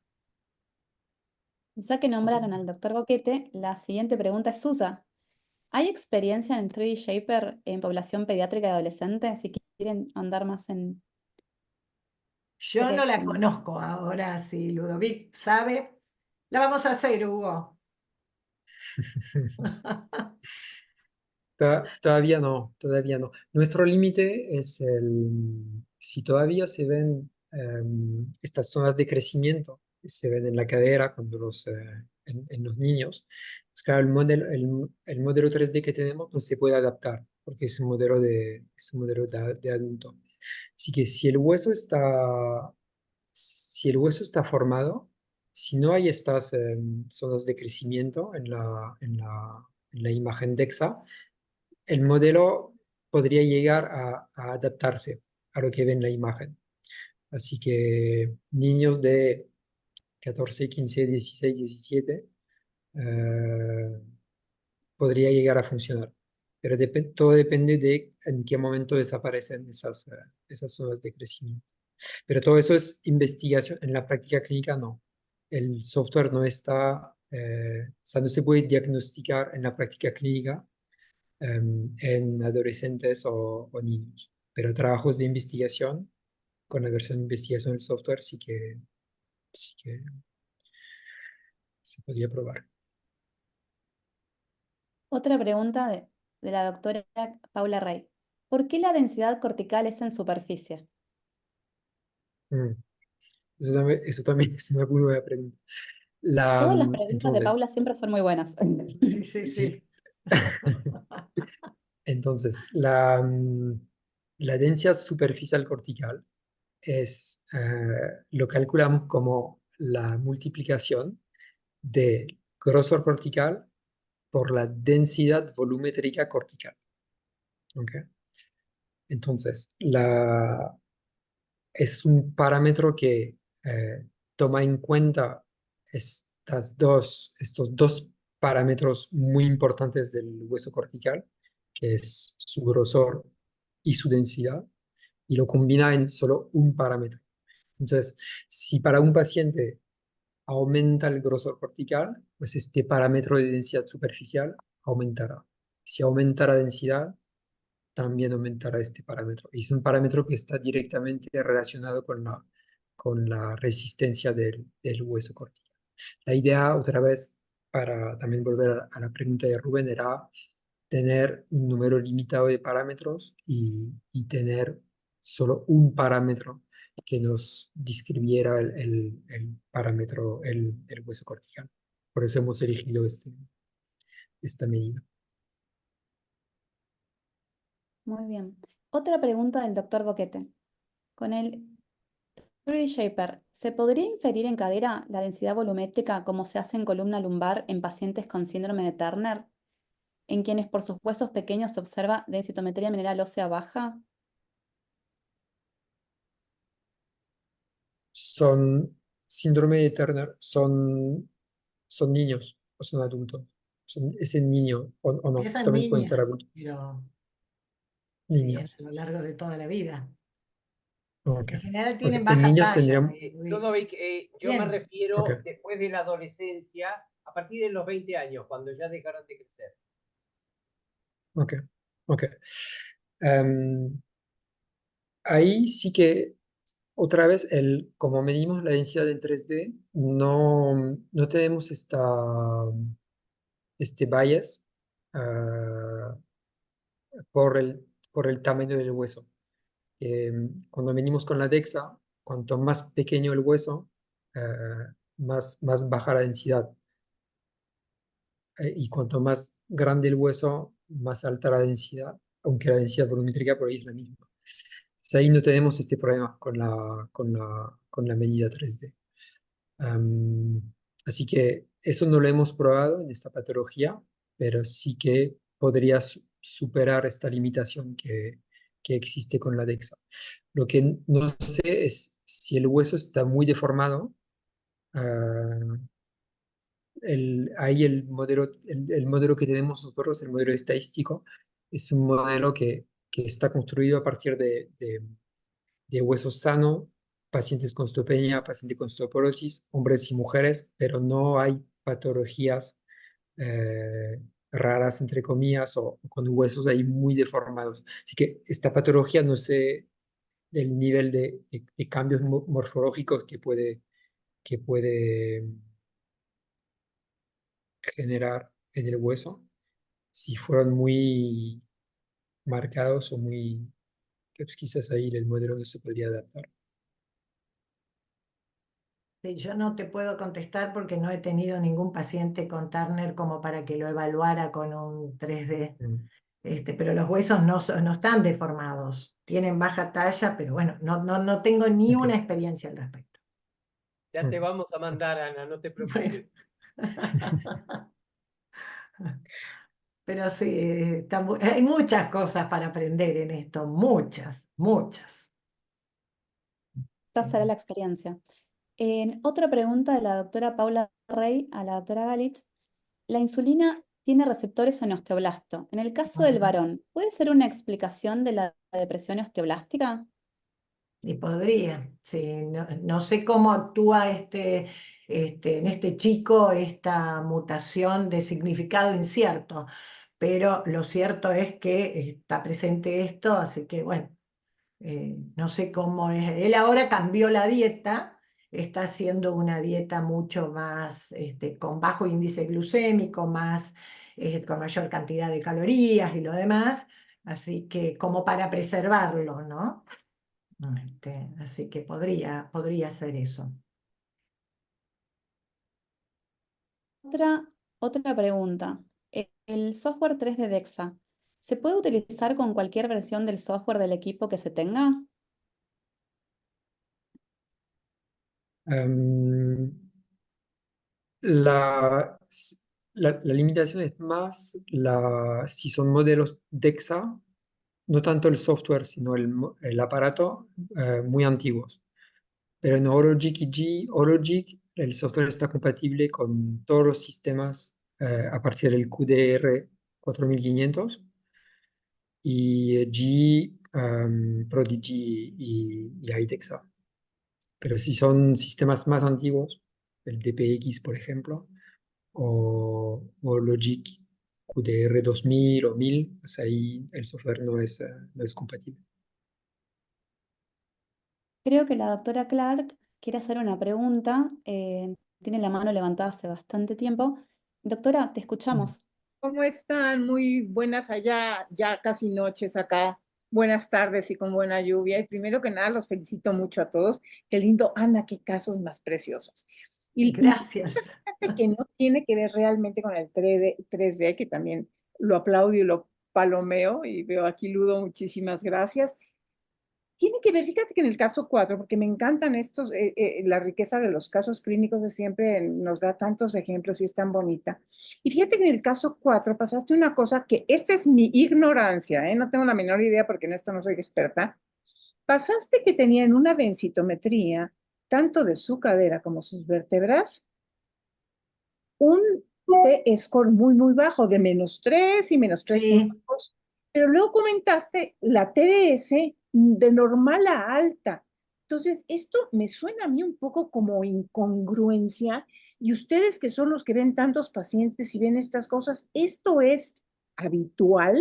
Ya que nombraron al doctor Boquete, la siguiente pregunta es Susa. ¿Hay experiencia en 3D Shaper en población pediátrica y adolescente? Si quieren andar más en Yo no la conozco ahora, si Ludovic sabe. La vamos a hacer, Hugo. Todavía no, todavía no. Nuestro límite es si todavía se ven estas zonas de crecimiento, que se ven en la cadera en los niños, pues claro, el modelo 3D que tenemos no se puede adaptar, porque es un modelo de adulto. Así que si el hueso está formado, si no hay estas zonas de crecimiento en la imagen DEXA, el modelo podría llegar a adaptarse a lo que ve en la imagen. Así que niños de 14, 15, 16, 17 podría llegar a funcionar. Pero todo depende de en qué momento desaparecen esas zonas de crecimiento. Pero todo eso es investigación. En la práctica clínica no. El software no está, o sea, no se puede diagnosticar en la práctica clínica en adolescentes o niños. Pero trabajos de investigación, con la versión de investigación del software, sí que se podría probar. Otra pregunta de la doctora Paula Rey. ¿por qué la densidad cortical es en superficie? Mm, eso también es una muy buena pregunta. Todas las preguntas de Entonces, Paula siempre son muy buenas. Sí, sí, sí. sí. Entonces, la densidad superficial cortical lo calculamos como la multiplicación del grosor cortical por la densidad volumétrica cortical. ¿Ok? Entonces, es un parámetro que toma en cuenta estos dos parámetros muy importantes del hueso cortical, que es su grosor y su densidad, y lo combina en solo un parámetro. Entonces, si para un paciente aumenta el grosor cortical, pues este parámetro de densidad superficial aumentará. Si aumenta la densidad, también aumentará este parámetro. Y es un parámetro que está directamente relacionado con la resistencia del hueso cortical. La idea, otra vez, para también volver a la pregunta de Rubén, era tener un número limitado de parámetros y tener solo un parámetro que nos describiera el parámetro, el hueso cortical. Por eso hemos elegido esta medida. Muy bien. Otra pregunta del doctor Boquete. Con el 3D Shaper, ¿se podría inferir en cadera la densidad volumétrica como se hace en columna lumbar en pacientes con síndrome de Turner, en quienes por sus huesos pequeños se observa densitometría mineral ósea baja? Son síndrome de Turner, son niños o son adultos. Es en niño o no, Esas también pueden ser niñas, adultos. pero sí, a Niños. lo largo de toda la vida. Ok. En general Ok. tienen En baja niños talla. tendrían. Ludovic, yo me Bien. refiero Ok. después de la adolescencia, a partir de los 20 años, cuando ya dejaron de crecer. Ok. Ok. Em, Ahí sí que otra vez, como medimos la densidad en 3D, no tenemos este bias ah, por el tamaño del hueso. Cuando venimos con la DEXA, cuanto más pequeño el hueso, más baja la densidad. Y cuanto más grande el hueso, más alta la densidad, aunque la densidad volumétrica por ahí es la misma. Entonces, ahí no tenemos este problema con la medida 3D. Am, Así que eso no lo hemos probado en esta patología, pero sí que podría superar esta limitación que existe con la DEXA. Lo que no sé es si el hueso está muy deformado. ah, Ahí el modelo que tenemos nosotros, el modelo estadístico, es un modelo que está construido a partir de huesos sanos, pacientes con osteopenia, pacientes con osteoporosis, hombres y mujeres, pero no hay patologías eh, raras, entre comillas, o con huesos ahí muy deformados. Así que esta patología no sé el nivel de cambios morfológicos que puede generar en el hueso, si fueron muy marcados o muy, que pues quizás ahí el modelo no se podría adaptar. Sí, yo no te puedo contestar porque no he tenido ningún paciente con Turner como para que lo evaluara con un 3D. Mm, Pero los huesos no están deformados, tienen baja talla, pero bueno, no tengo ni ok, una experiencia al respecto. Ya te ok. vamos a mandar, Ana, no te Bueno. preocupes. Pero sí, hay muchas cosas para aprender en esto, muchas, muchas. Esa será la experiencia. Otra pregunta de la doctora Paula Rey a la doctora Galich. La insulina tiene receptores en osteoblasto. En el caso del varón, ¿puede ser una explicación de la depresión osteoblástica? Y podría, sí, no sé cómo actúa en este chico esta mutación de significado incierto, pero lo cierto es que está presente esto, así que bueno, no sé cómo es. Él ahora cambió la dieta, está haciendo una dieta mucho más con bajo índice glucémico, con mayor cantidad de calorías y lo demás, Así que como para preservarlo, ¿no? Así que podría ser eso. Otra pregunta. ¿El software 3D DEXA se puede utilizar con cualquier versión del software del equipo que se tenga? Em, la, s- la limitación es más si son modelos DEXA, no tanto el software, sino el aparato muy antiguos. Pero en Hologic el software está compatible con todos los sistemas a partir del QDR 4500 y Prodigy y IDEXA. Pero si son sistemas más antiguos, el DPX, por ejemplo, o Logic QDR 2000 o 1000, pues ahí el software no es compatible. Creo que la doctora Clark quiere hacer una pregunta. Tiene la mano levantada hace bastante tiempo. Doctora, te escuchamos. ¿Cómo están? Muy buenas allá, ya casi noches acá. Buenas tardes y con buena lluvia. Y primero que nada, los felicito mucho a todos. Qué lindo, Ana, qué casos más preciosos. Y Gracias. fíjate que no tiene que ver realmente con el 3D, que también lo aplaudo y lo palomeo. Y veo aquí, Ludo, muchísimas gracias. Tiene que ver, fíjate que en el caso 4, porque me encantan estos, la riqueza de los casos clínicos de siempre nos da tantos ejemplos y es tan bonita. Y fíjate que en el caso 4 pasaste una cosa que, esta es mi ignorancia, no tengo la menor idea porque en esto no soy experta. Pasaste que tenían una densitometría, tanto de su cadera como sus vértebras, un T-score muy, muy bajo, de -3 y -3.2. Sí. Pero luego comentaste la TDS de normal a alta. Entonces, esto me suena a mí un poco como incongruencia. Y ustedes que son los que ven tantos pacientes y ven estas cosas, ¿esto es habitual?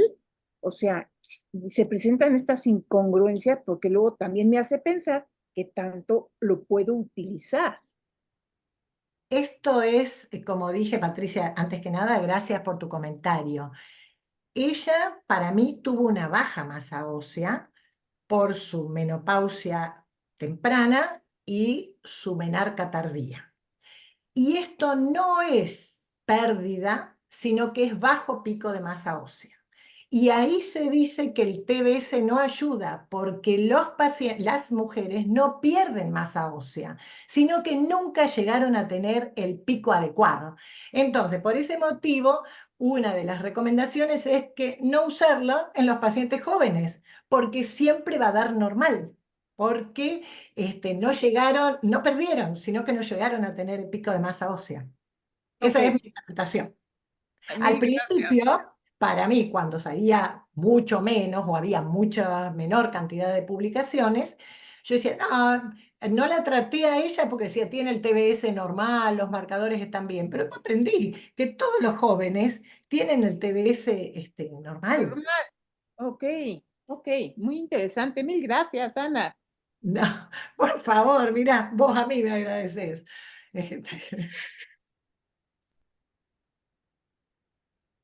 O sea, se presentan estas incongruencias porque luego también me hace pensar que tanto lo puedo utilizar. Esto es, como dije, Patricia, antes que nada, gracias por tu comentario. Ella, para mí, tuvo una baja masa ósea por su menopausia temprana y su menarca tardía. Y esto no es pérdida, sino que es bajo pico de masa ósea. Y ahí se dice que el TBS no ayuda porque las mujeres no pierden masa ósea, sino que nunca llegaron a tener el pico adecuado. Entonces, por ese motivo, una de las recomendaciones es que no usarlo en los pacientes jóvenes, porque siempre va a dar normal, porque no perdieron, sino que no llegaron a tener el pico de masa ósea. Esa Ok. es mi interpretación. Al Mil gracias. principio, para mí, cuando sabía mucho menos o había mucha menor cantidad de publicaciones, yo decía, no la traté a ella porque decía, tiene el TBS normal, los marcadores están bien, pero aprendí que todos los jóvenes tienen el TBS normal. Normal. Ok, ok, muy interesante. Mil gracias, Ana. No, por favor, mirá, vos a mí me agradeces.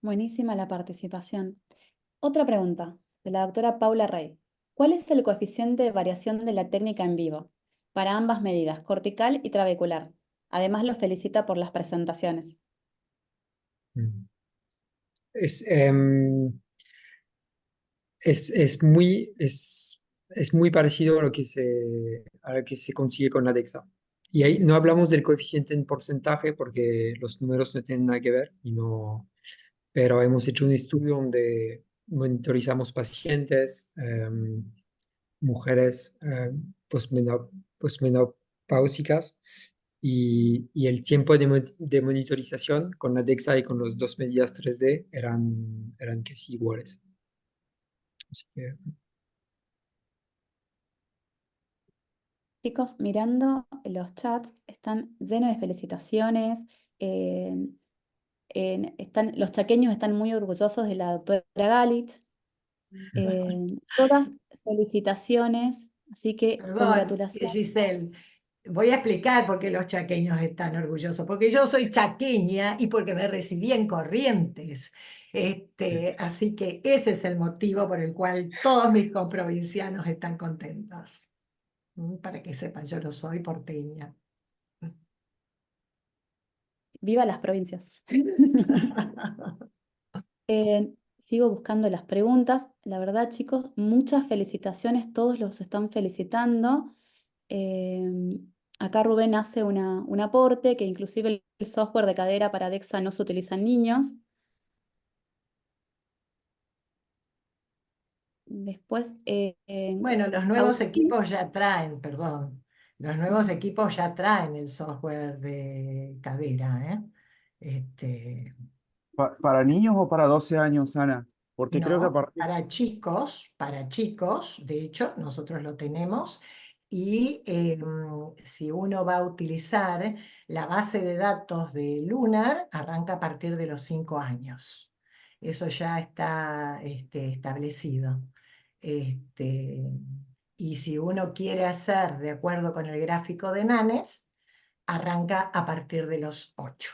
Buenísima la participación. Otra pregunta de la doctora Paula Rey. ¿Cuál es el coeficiente de variación de la técnica en vivo para ambas medidas, cortical y trabecular? Además, los felicita por las presentaciones. Es, em, es muy parecido a lo que se consigue con la DEXA. Y ahí no hablamos del coeficiente en porcentaje porque los números no tienen nada que ver, pero hemos hecho un estudio donde monitorizamos pacientes, mujeres posmenopáusicas y el tiempo de monitorización con la DEXA y con las dos medidas 3D eran casi iguales. Así que, Chicos, mirando los chats, están llenos de felicitaciones. eh, los chaqueños están muy orgullosos de la doctora Galich. Todas felicitaciones, así que Perdón, congratulaciones. Giselle, voy a explicar por qué los chaqueños están orgullosos. Porque yo soy chaqueña y porque me recibí en Corrientes. Así que ese es el motivo por el cual todos mis comprovincianos están contentos. Para que sepan, yo no soy porteña. Viva las provincias. Sigo buscando las preguntas. La verdad, chicos, muchas felicitaciones, todos los están felicitando. Eh, Acá Rubén hace un aporte que inclusive el software de cadera para DEXA no se utiliza en niños. Después, Bueno, los nuevos Agustín, equipos ya traen, perdón, los nuevos equipos ya traen el software de cadera, ¿eh? Este, ¿Para niños o para 12 años, Ana? Porque creo que a No, partir... para chicos, de hecho, nosotros lo tenemos. Y si uno va a utilizar la base de datos de Lunar, arranca a partir de los 5 años. Eso ya está establecido. Este, y si uno quiere hacer de acuerdo con el gráfico de Nanes, arranca a partir de los 8.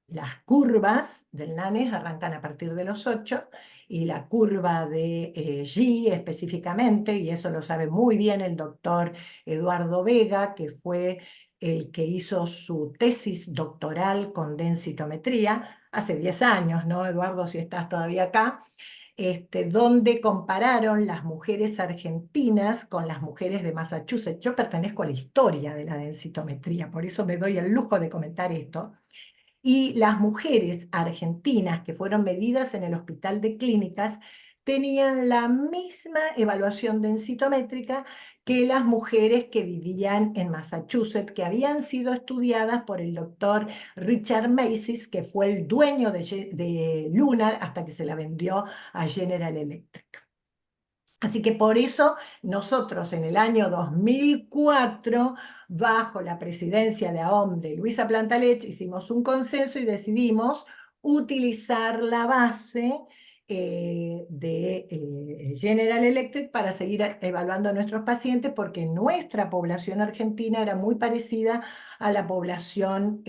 Las curvas del NANES arrancan a partir de los 8 y la curva de G específicamente, y eso lo sabe muy bien el doctor Eduardo Vega, que fue el que hizo su tesis doctoral con densitometría hace 10 años, ¿no, Eduardo? Si estás todavía acá. Donde compararon las mujeres argentinas con las mujeres de Massachusetts. Yo pertenezco a la historia de la densitometría, por eso me doy el lujo de comentar esto. Y las mujeres argentinas que fueron medidas en el Hospital de Clínicas tenían la misma evaluación densitométrica que las mujeres que vivían en Massachusetts, que habían sido estudiadas por el doctor Richard Macy's, que fue el dueño de Lunar hasta que se la vendió a General Electric. Así que por eso nosotros en el año 2004, bajo la presidencia de AOM de Luisa Plantalech, hicimos un consenso y decidimos utilizar la base de General Electric para seguir evaluando a nuestros pacientes, porque nuestra población argentina era muy parecida a la población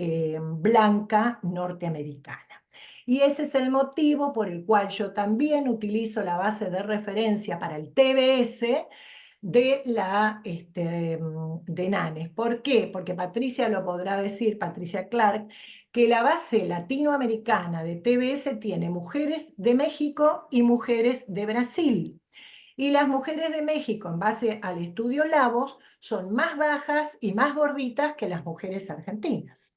blanca norteamericana. Y ese es el motivo por el cual yo también utilizo la base de referencia para el TBS de Nanes. ¿Por qué? Porque Patricia lo podrá decir, Patricia Clark, que la base latinoamericana de TBS tiene mujeres de México y mujeres de Brasil. Y las mujeres de México, en base al estudio Lavos, son más bajas y más gorditas que las mujeres argentinas.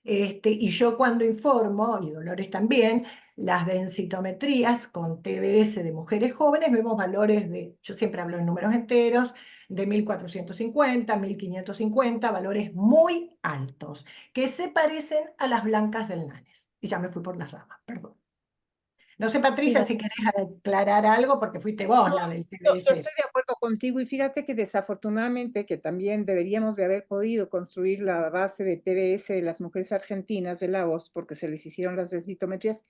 Y yo cuando informo, y Dolores también, las densitometrías con TBS de mujeres jóvenes, vemos valores de, yo siempre hablo en números enteros, de 1450, 1550, valores muy altos, que se parecen a las blancas del NANES. Y ya me fui por las ramas, perdón. No sé, sí, Patricia, si querés aclarar algo, porque fuiste vos No, la del yo TBS. estoy de acuerdo contigo y fíjate que desafortunadamente que también deberíamos de haber podido construir la base de TBS de las mujeres argentinas de la voz porque se les hicieron las densitometrías.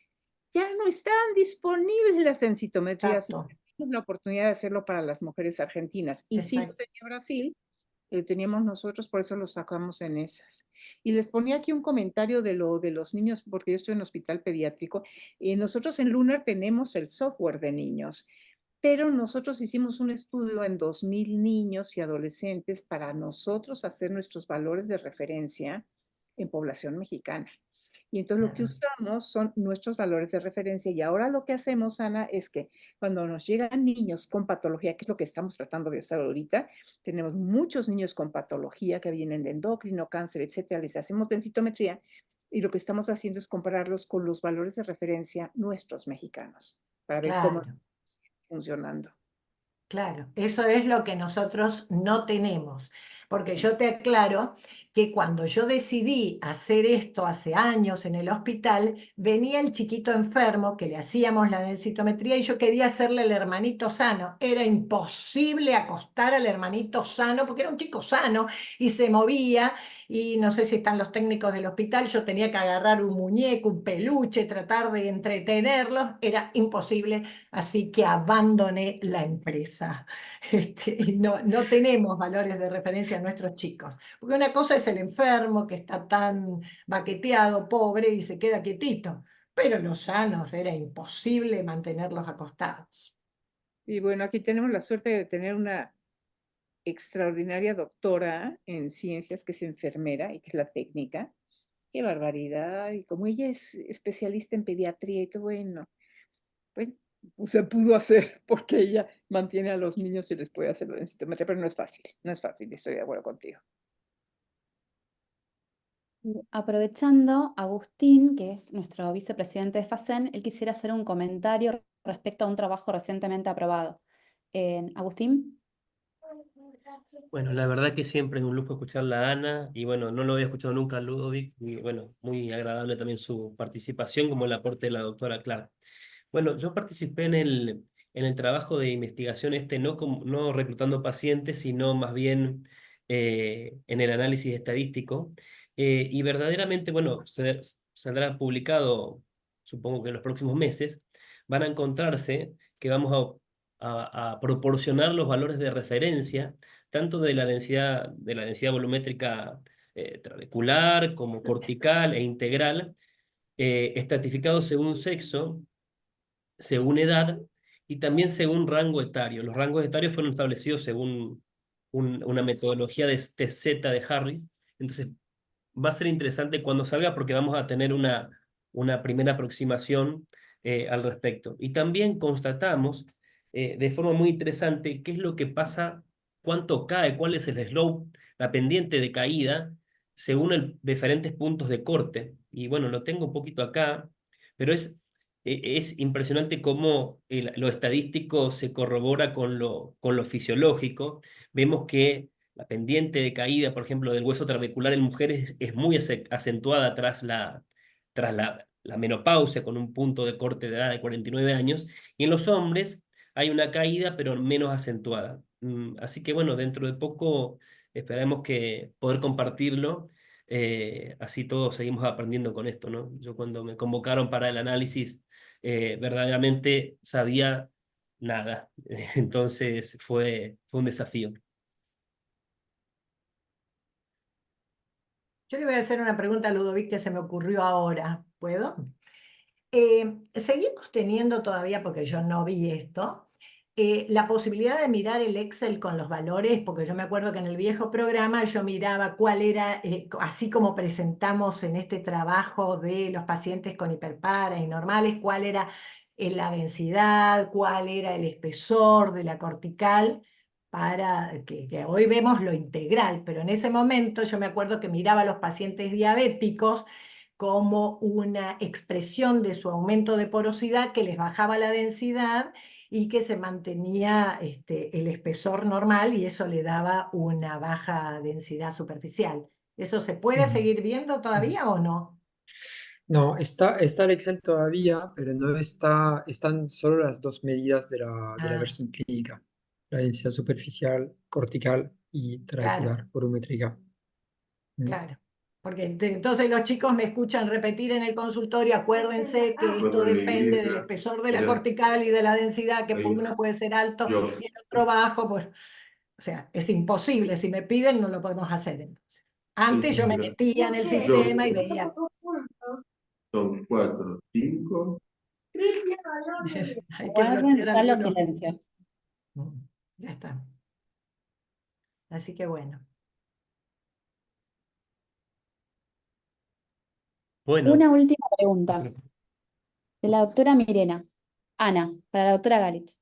Ya no están disponibles las densitometrías. Exacto, Tuvimos la oportunidad de hacerlo para las mujeres argentinas y sí lo exacto. tenía Brasil, lo teníamos nosotros, por eso lo sacamos en esas. Y les ponía aquí un comentario de los niños, porque yo estoy en hospital pediátrico, y nosotros en Lunar tenemos el software de niños, pero nosotros hicimos un estudio en 2000 niños y adolescentes para nosotros hacer nuestros valores de referencia en población mexicana. Y entonces lo que usamos son nuestros valores de referencia. Y ahora lo que hacemos, Ana, es que cuando nos llegan niños con patología, que es lo que estamos tratando de hacer ahorita, tenemos muchos niños con patología que vienen de endocrino, cáncer, etcétera, les hacemos densitometría y lo que estamos haciendo es compararlos con los valores de referencia nuestros mexicanos para ver cómo Claro. funcionando. Claro, eso es lo que nosotros no tenemos, porque yo te aclaro que cuando yo decidí hacer esto hace años en el hospital, venía el chiquito enfermo que le hacíamos la densitometría y yo quería hacerle el hermanito sano. Era imposible acostar al hermanito sano porque era un chico sano y se movía y no sé si están los técnicos del hospital, yo tenía que agarrar un muñeco, un peluche, tratar de entretenerlos, era imposible. Así que abandoné la empresa. Y no tenemos valores de referencia a nuestros chicos. Porque una cosa es el enfermo que está tan baqueteado, pobre, y se queda quietito. pero los sanos era imposible mantenerlos acostados. Y bueno, aquí tenemos la suerte de tener una extraordinaria doctora en ciencias que es enfermera y que es la técnica. Qué barbaridad. Y como ella es especialista en pediatría y todo, bueno, se pudo hacer porque ella mantiene a los niños y les puede hacer la densitometría, pero no es fácil, estoy de acuerdo contigo. Aprovechando, Agustín, que es nuestro vicepresidente de FACEN, él quisiera hacer un comentario respecto a un trabajo recientemente aprobado. Agustín. Bueno, la verdad que siempre es un lujo escucharla a Ana y bueno, no lo había escuchado nunca a Ludovic y bueno, muy agradable también su participación como el aporte de la doctora Clara. Bueno, yo participé en el trabajo de investigación no reclutando pacientes, sino más bien en el análisis estadístico. Y verdaderamente, bueno, saldrá publicado, supongo que en los próximos meses, van a encontrarse que vamos a proporcionar los valores de referencia, tanto de la densidad volumétrica trabecular como cortical e integral, estratificados según sexo, según edad y también según rango etario. Los rangos etarios fueron establecidos según una metodología de TZ de Harris. Entonces, va a ser interesante cuando salga porque vamos a tener una primera aproximación al respecto. Y también constatamos de forma muy interesante qué es lo que pasa, cuánto cae, cuál es el slope, la pendiente de caída, según diferentes puntos de corte. Y bueno, lo tengo un poquito acá, pero es impresionante cómo lo estadístico se corrobora con lo fisiológico. Vemos que la pendiente de caída, por ejemplo, del hueso trabecular en mujeres es muy acentuada tras la menopausia, con un punto de corte de edad de 49 años, y en los hombres hay una caída, pero menos acentuada. Así que bueno, dentro de poco esperemos que poder compartirlo, así todos seguimos aprendiendo con esto, ¿no? Yo cuando me convocaron para el análisis, verdaderamente sabía nada, entonces fue un desafío. Yo le voy a hacer una pregunta a Ludovic que se me ocurrió ahora. ¿Puedo? Seguimos teniendo todavía, porque yo no vi esto, la posibilidad de mirar el Excel con los valores, porque yo me acuerdo que en el viejo programa yo miraba cuál era, así como presentamos en este trabajo de los pacientes con hiperpara y normales, cuál era la densidad, cuál era el espesor de la cortical, para que hoy vemos lo integral, pero en ese momento yo me acuerdo que miraba a los pacientes diabéticos como una expresión de su aumento de porosidad que les bajaba la densidad y que se mantenía el espesor normal y eso le daba una baja densidad superficial. ¿Eso se puede seguir viendo todavía o no? No, está el Excel todavía, pero no están solo las dos medidas de la Ah, versión clínica, la densidad superficial, cortical y claro, trabecular, volumétrica. claro. Porque entonces los chicos me escuchan repetir en el consultorio, acuérdense que esto depende del espesor de la cortical y de la densidad, que uno puede ser alto y el otro bajo, pues, o sea, es imposible, si me piden no lo podemos hacer entonces. Antes yo me metía en el sistema y veía. Son 4, 5. Hay que Guarden bloquear ya los algunos. silencios. Ya está. Así que bueno. Bueno, Una última pregunta de la doctora Mirena. Ana, para la doctora Galich.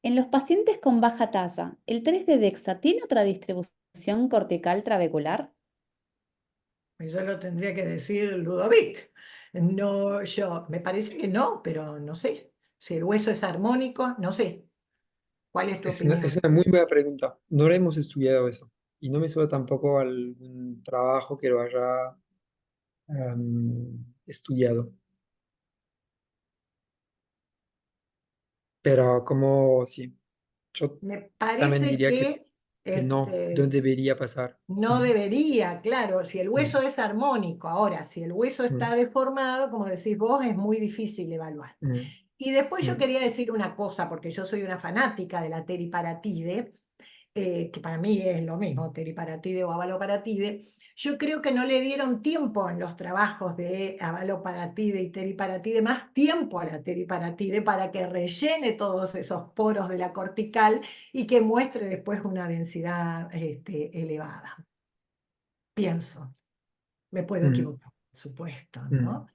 En los pacientes con baja tasa, ¿el 3D DEXA tiene otra distribución cortical trabecular? Yo lo tendría que decir Ludovic. No, yo, me parece que no, pero no sé. Si el hueso es armónico, no sé. ¿Cuál es tu opinión? Es una muy buena pregunta. No lo hemos estudiado eso. Y no me suena tampoco algún trabajo que lo haya estudiado. Pero como sí, yo Me también parece diría que no debería pasar. no debería, claro, si el hueso es armónico. Ahora, si el hueso está deformado, como decís vos, es muy difícil evaluar. Y después yo quería decir una cosa, porque yo soy una fanática de la teriparatide. que para mí es lo mismo, teriparatide o avaloparatide, yo creo que no le dieron tiempo en los trabajos de avaloparatide y teriparatide, más tiempo a la teriparatide para que rellene todos esos poros de la cortical y que muestre después una densidad elevada. Pienso, me puedo Mm, equivocar, por supuesto, mm, ¿no?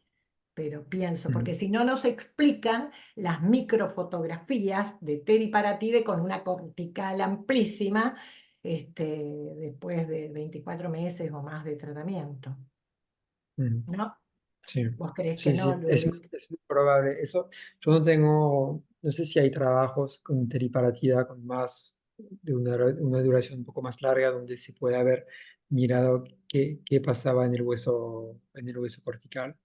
Pero pienso, porque mm, si no nos explican las microfotografías de teriparatide con una cortical amplísima después de 24 meses o más de tratamiento, mm. ¿no? Sí, ¿Vos creés que sí, no, sí, Ludovic? es muy probable. Eso, yo no tengo, no sé si hay trabajos con teriparatida con más, de una duración un poco más larga, donde se puede haber mirado qué pasaba en el hueso cortical,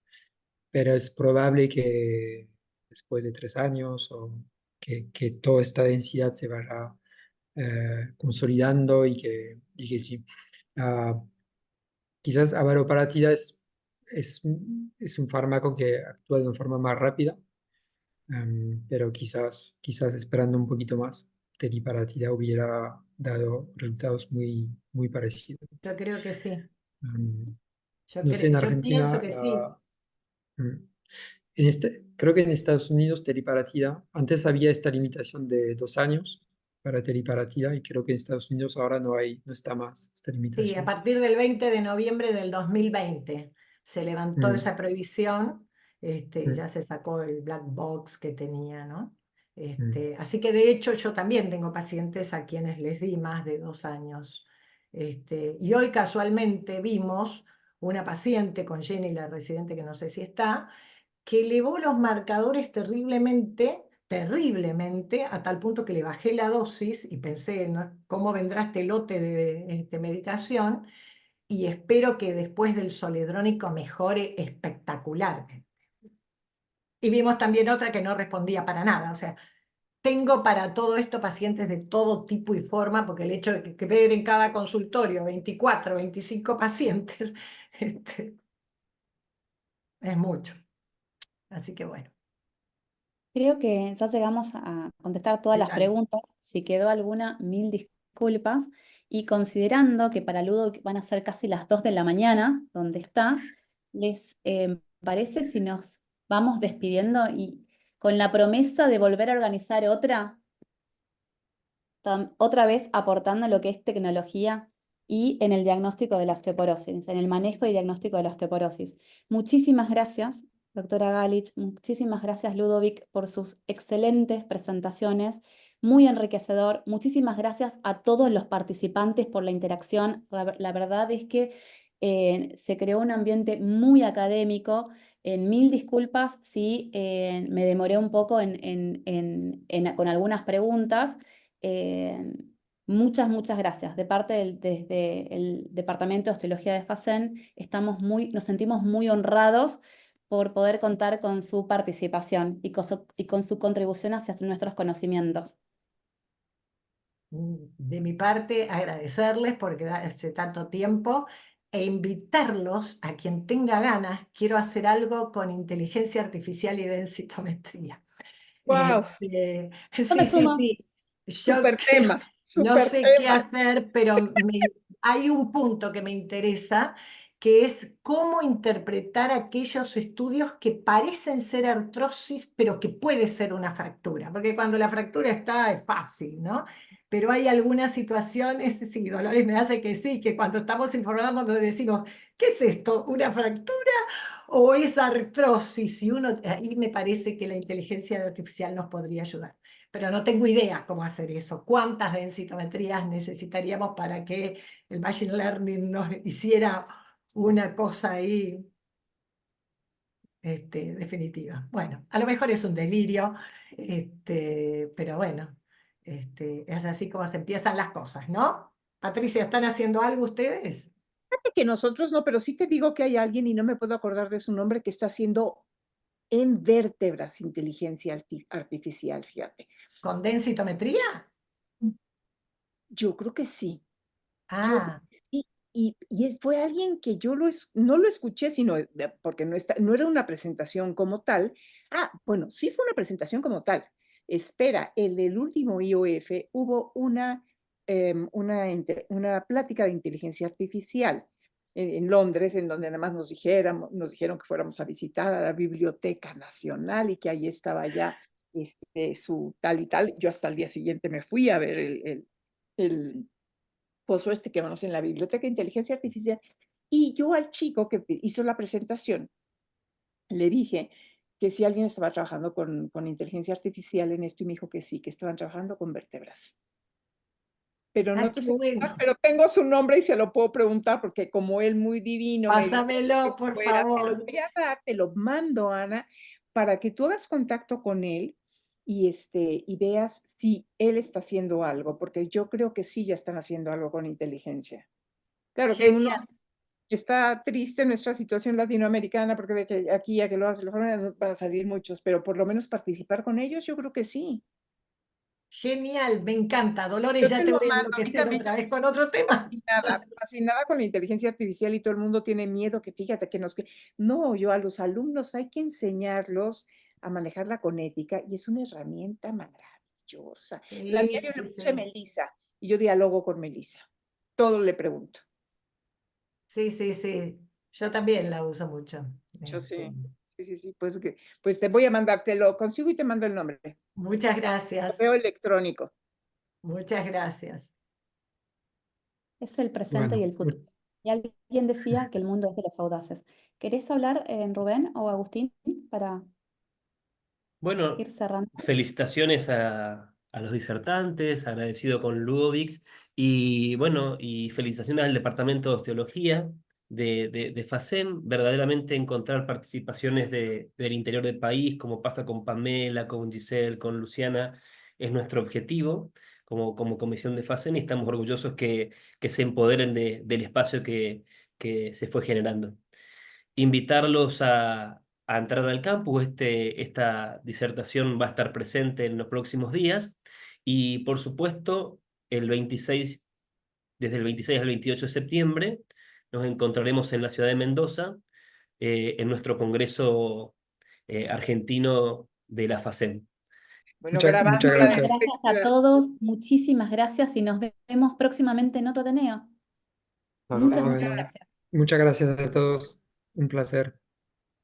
pero es probable que después de 3 años o que toda esta densidad se vaya consolidando y que sí. Ah, quizás avaroparatida es un fármaco que actúa de una forma más rápida, pero quizás esperando un poquito más, teriparatida hubiera dado resultados muy parecidos. Yo creo que sí. Em, no sé, en Yo pienso Argentina, que sí. creo que en Estados Unidos teriparatida, antes había esta limitación de 2 años para teriparatida y creo que en Estados Unidos ahora no está más esta Sí, a limitación. partir del 20 de noviembre del 2020 se levantó Mm, esa prohibición, mm, ya se sacó el black box que tenía, ¿no? mm, Así que de hecho yo también tengo pacientes a quienes les di más de 2 años. Y hoy casualmente vimos una paciente con Jenny, la residente que no sé si está, que elevó los marcadores terriblemente, terriblemente, a tal punto que le bajé la dosis y pensé, ¿no? ¿Cómo vendrá este lote de medicación? Y espero que después del zoledrónico mejore espectacularmente. Y vimos también otra que no respondía para nada, o sea, tengo para todo esto pacientes de todo tipo y forma, porque el hecho de que ver en cada consultorio 24, 25 pacientes, es mucho. Así que bueno, Creo que ya llegamos a contestar todas las finales. preguntas. Si quedó alguna, mil disculpas. Y considerando que para Ludo van a ser casi las 2 de la mañana, donde está, ¿les parece si nos vamos despidiendo y con la promesa de volver a organizar otra vez aportando lo que es tecnología y en el diagnóstico de la osteoporosis, en el manejo y diagnóstico de la osteoporosis? Muchísimas gracias, doctora Galich, muchísimas gracias, Ludovic, por sus excelentes presentaciones, muy enriquecedor. Muchísimas gracias a todos los participantes por la interacción. La verdad es que se creó un ambiente muy académico. Mil disculpas si me demoré un poco con algunas preguntas. Eh, muchas gracias. Desde el Departamento de Osteología de FASEN nos sentimos muy honrados por poder contar con su participación y con su contribución hacia nuestros conocimientos. De mi parte, agradecerles por quedarse tanto tiempo e invitarlos a quien tenga ganas. Quiero hacer algo con inteligencia artificial y densitometría. ¡Wow! Yo me Sí, sí, sumo. sí. Yo Súper tema, no súper sé qué tema. hacer, pero hay un punto que me interesa, que es cómo interpretar aquellos estudios que parecen ser artrosis, pero que puede ser una fractura, porque cuando la fractura está es fácil, ¿no? Pero hay algunas situaciones, sí, Dolores me hace que sí, que cuando estamos informados nos decimos, ¿qué es esto? ¿Una fractura o es artrosis? Y ahí me parece que la inteligencia artificial nos podría ayudar. Pero no tengo idea cómo hacer eso. ¿Cuántas densitometrías necesitaríamos para que el Machine Learning nos hiciera una cosa ahí definitiva? Bueno, a lo mejor es un delirio, pero bueno, es así como se empiezan las cosas, ¿no? Patricia, ¿están haciendo algo ustedes? Que nosotros no, pero sí te digo que hay alguien, y no me puedo acordar de su nombre, que está haciendo en vértebras inteligencia artificial, fíjate. ¿Con densitometría? Yo creo que sí. Yo creo Ah, que sí. Fue alguien que yo no lo escuché, sino porque no era una presentación como tal. Ah, bueno, sí fue una presentación como tal. Espera, el último IOF hubo una una plática de inteligencia artificial en Londres, en donde además nos dijeron que fuéramos a visitar a la Biblioteca Nacional y que ahí estaba ya su tal y tal. Yo hasta el día siguiente me fui a ver el pozo que vamos en la Biblioteca de Inteligencia Artificial. Y yo al chico que hizo la presentación le dije que si alguien estaba trabajando con inteligencia artificial en esto y me dijo que sí, que estaban trabajando con vértebras. Pero Ah, no te qué sé qué más, bueno. pero tengo su nombre y se lo puedo preguntar porque como él muy divino me dijo Pásamelo, que por fuera, te lo favor. voy a dar, te lo mando, Ana, para que tú hagas contacto con él y veas si él está haciendo algo, porque yo creo que sí ya están haciendo algo con inteligencia. Claro que uno Genial. está triste en nuestra situación latinoamericana porque ve que aquí ya que lo hacen, van a salir muchos, pero por lo menos participar con ellos, yo creo que sí. Genial, me encanta. Dolores, Yo ya te te lo voy a mando, a mí enloquecer también, yo otra estoy vez con otro tema. fascinada con la inteligencia artificial y todo el mundo tiene miedo que fíjate que no, yo a los alumnos hay que enseñarlos a manejarla con ética y es una herramienta maravillosa. La Sí, mía yo le sí, puse sí. Melissa y yo dialogo con Melissa. Todo le pregunto. Sí, sí, sí. Yo también la uso mucho. Yo Este, sí. Sí, pues te voy a mandar, te lo consigo y te mando el nombre. muchas gracias. Correo electrónico. Muchas gracias. Es el presente y Bueno, el futuro. Y alguien decía que el mundo es de los audaces. ¿Querés hablar, Rubén o Agustín, para Bueno, ir cerrando? felicitaciones a los disertantes, agradecido con Ludovic y bueno, y felicitaciones al Departamento de Osteología de FACEM, verdaderamente encontrar participaciones del interior del país, como pasa con Pamela, con Giselle, con Luciana, es nuestro objetivo como comisión de FACEM y estamos orgullosos que se empoderen del espacio que se fue generando. Invitarlos a entrar al campus. Esta disertación va a estar presente en los próximos días y por supuesto el 26, desde el 26 al 28 de septiembre nos encontraremos en la ciudad de Mendoza en nuestro Congreso Argentino de la FACEM. Bueno, muchas grabando la gracias. Gracias a despedida. todos, muchísimas gracias y nos vemos próximamente en otro Ateneo. Hasta Muchas luego. gracias. Muchas gracias a todos. Un placer.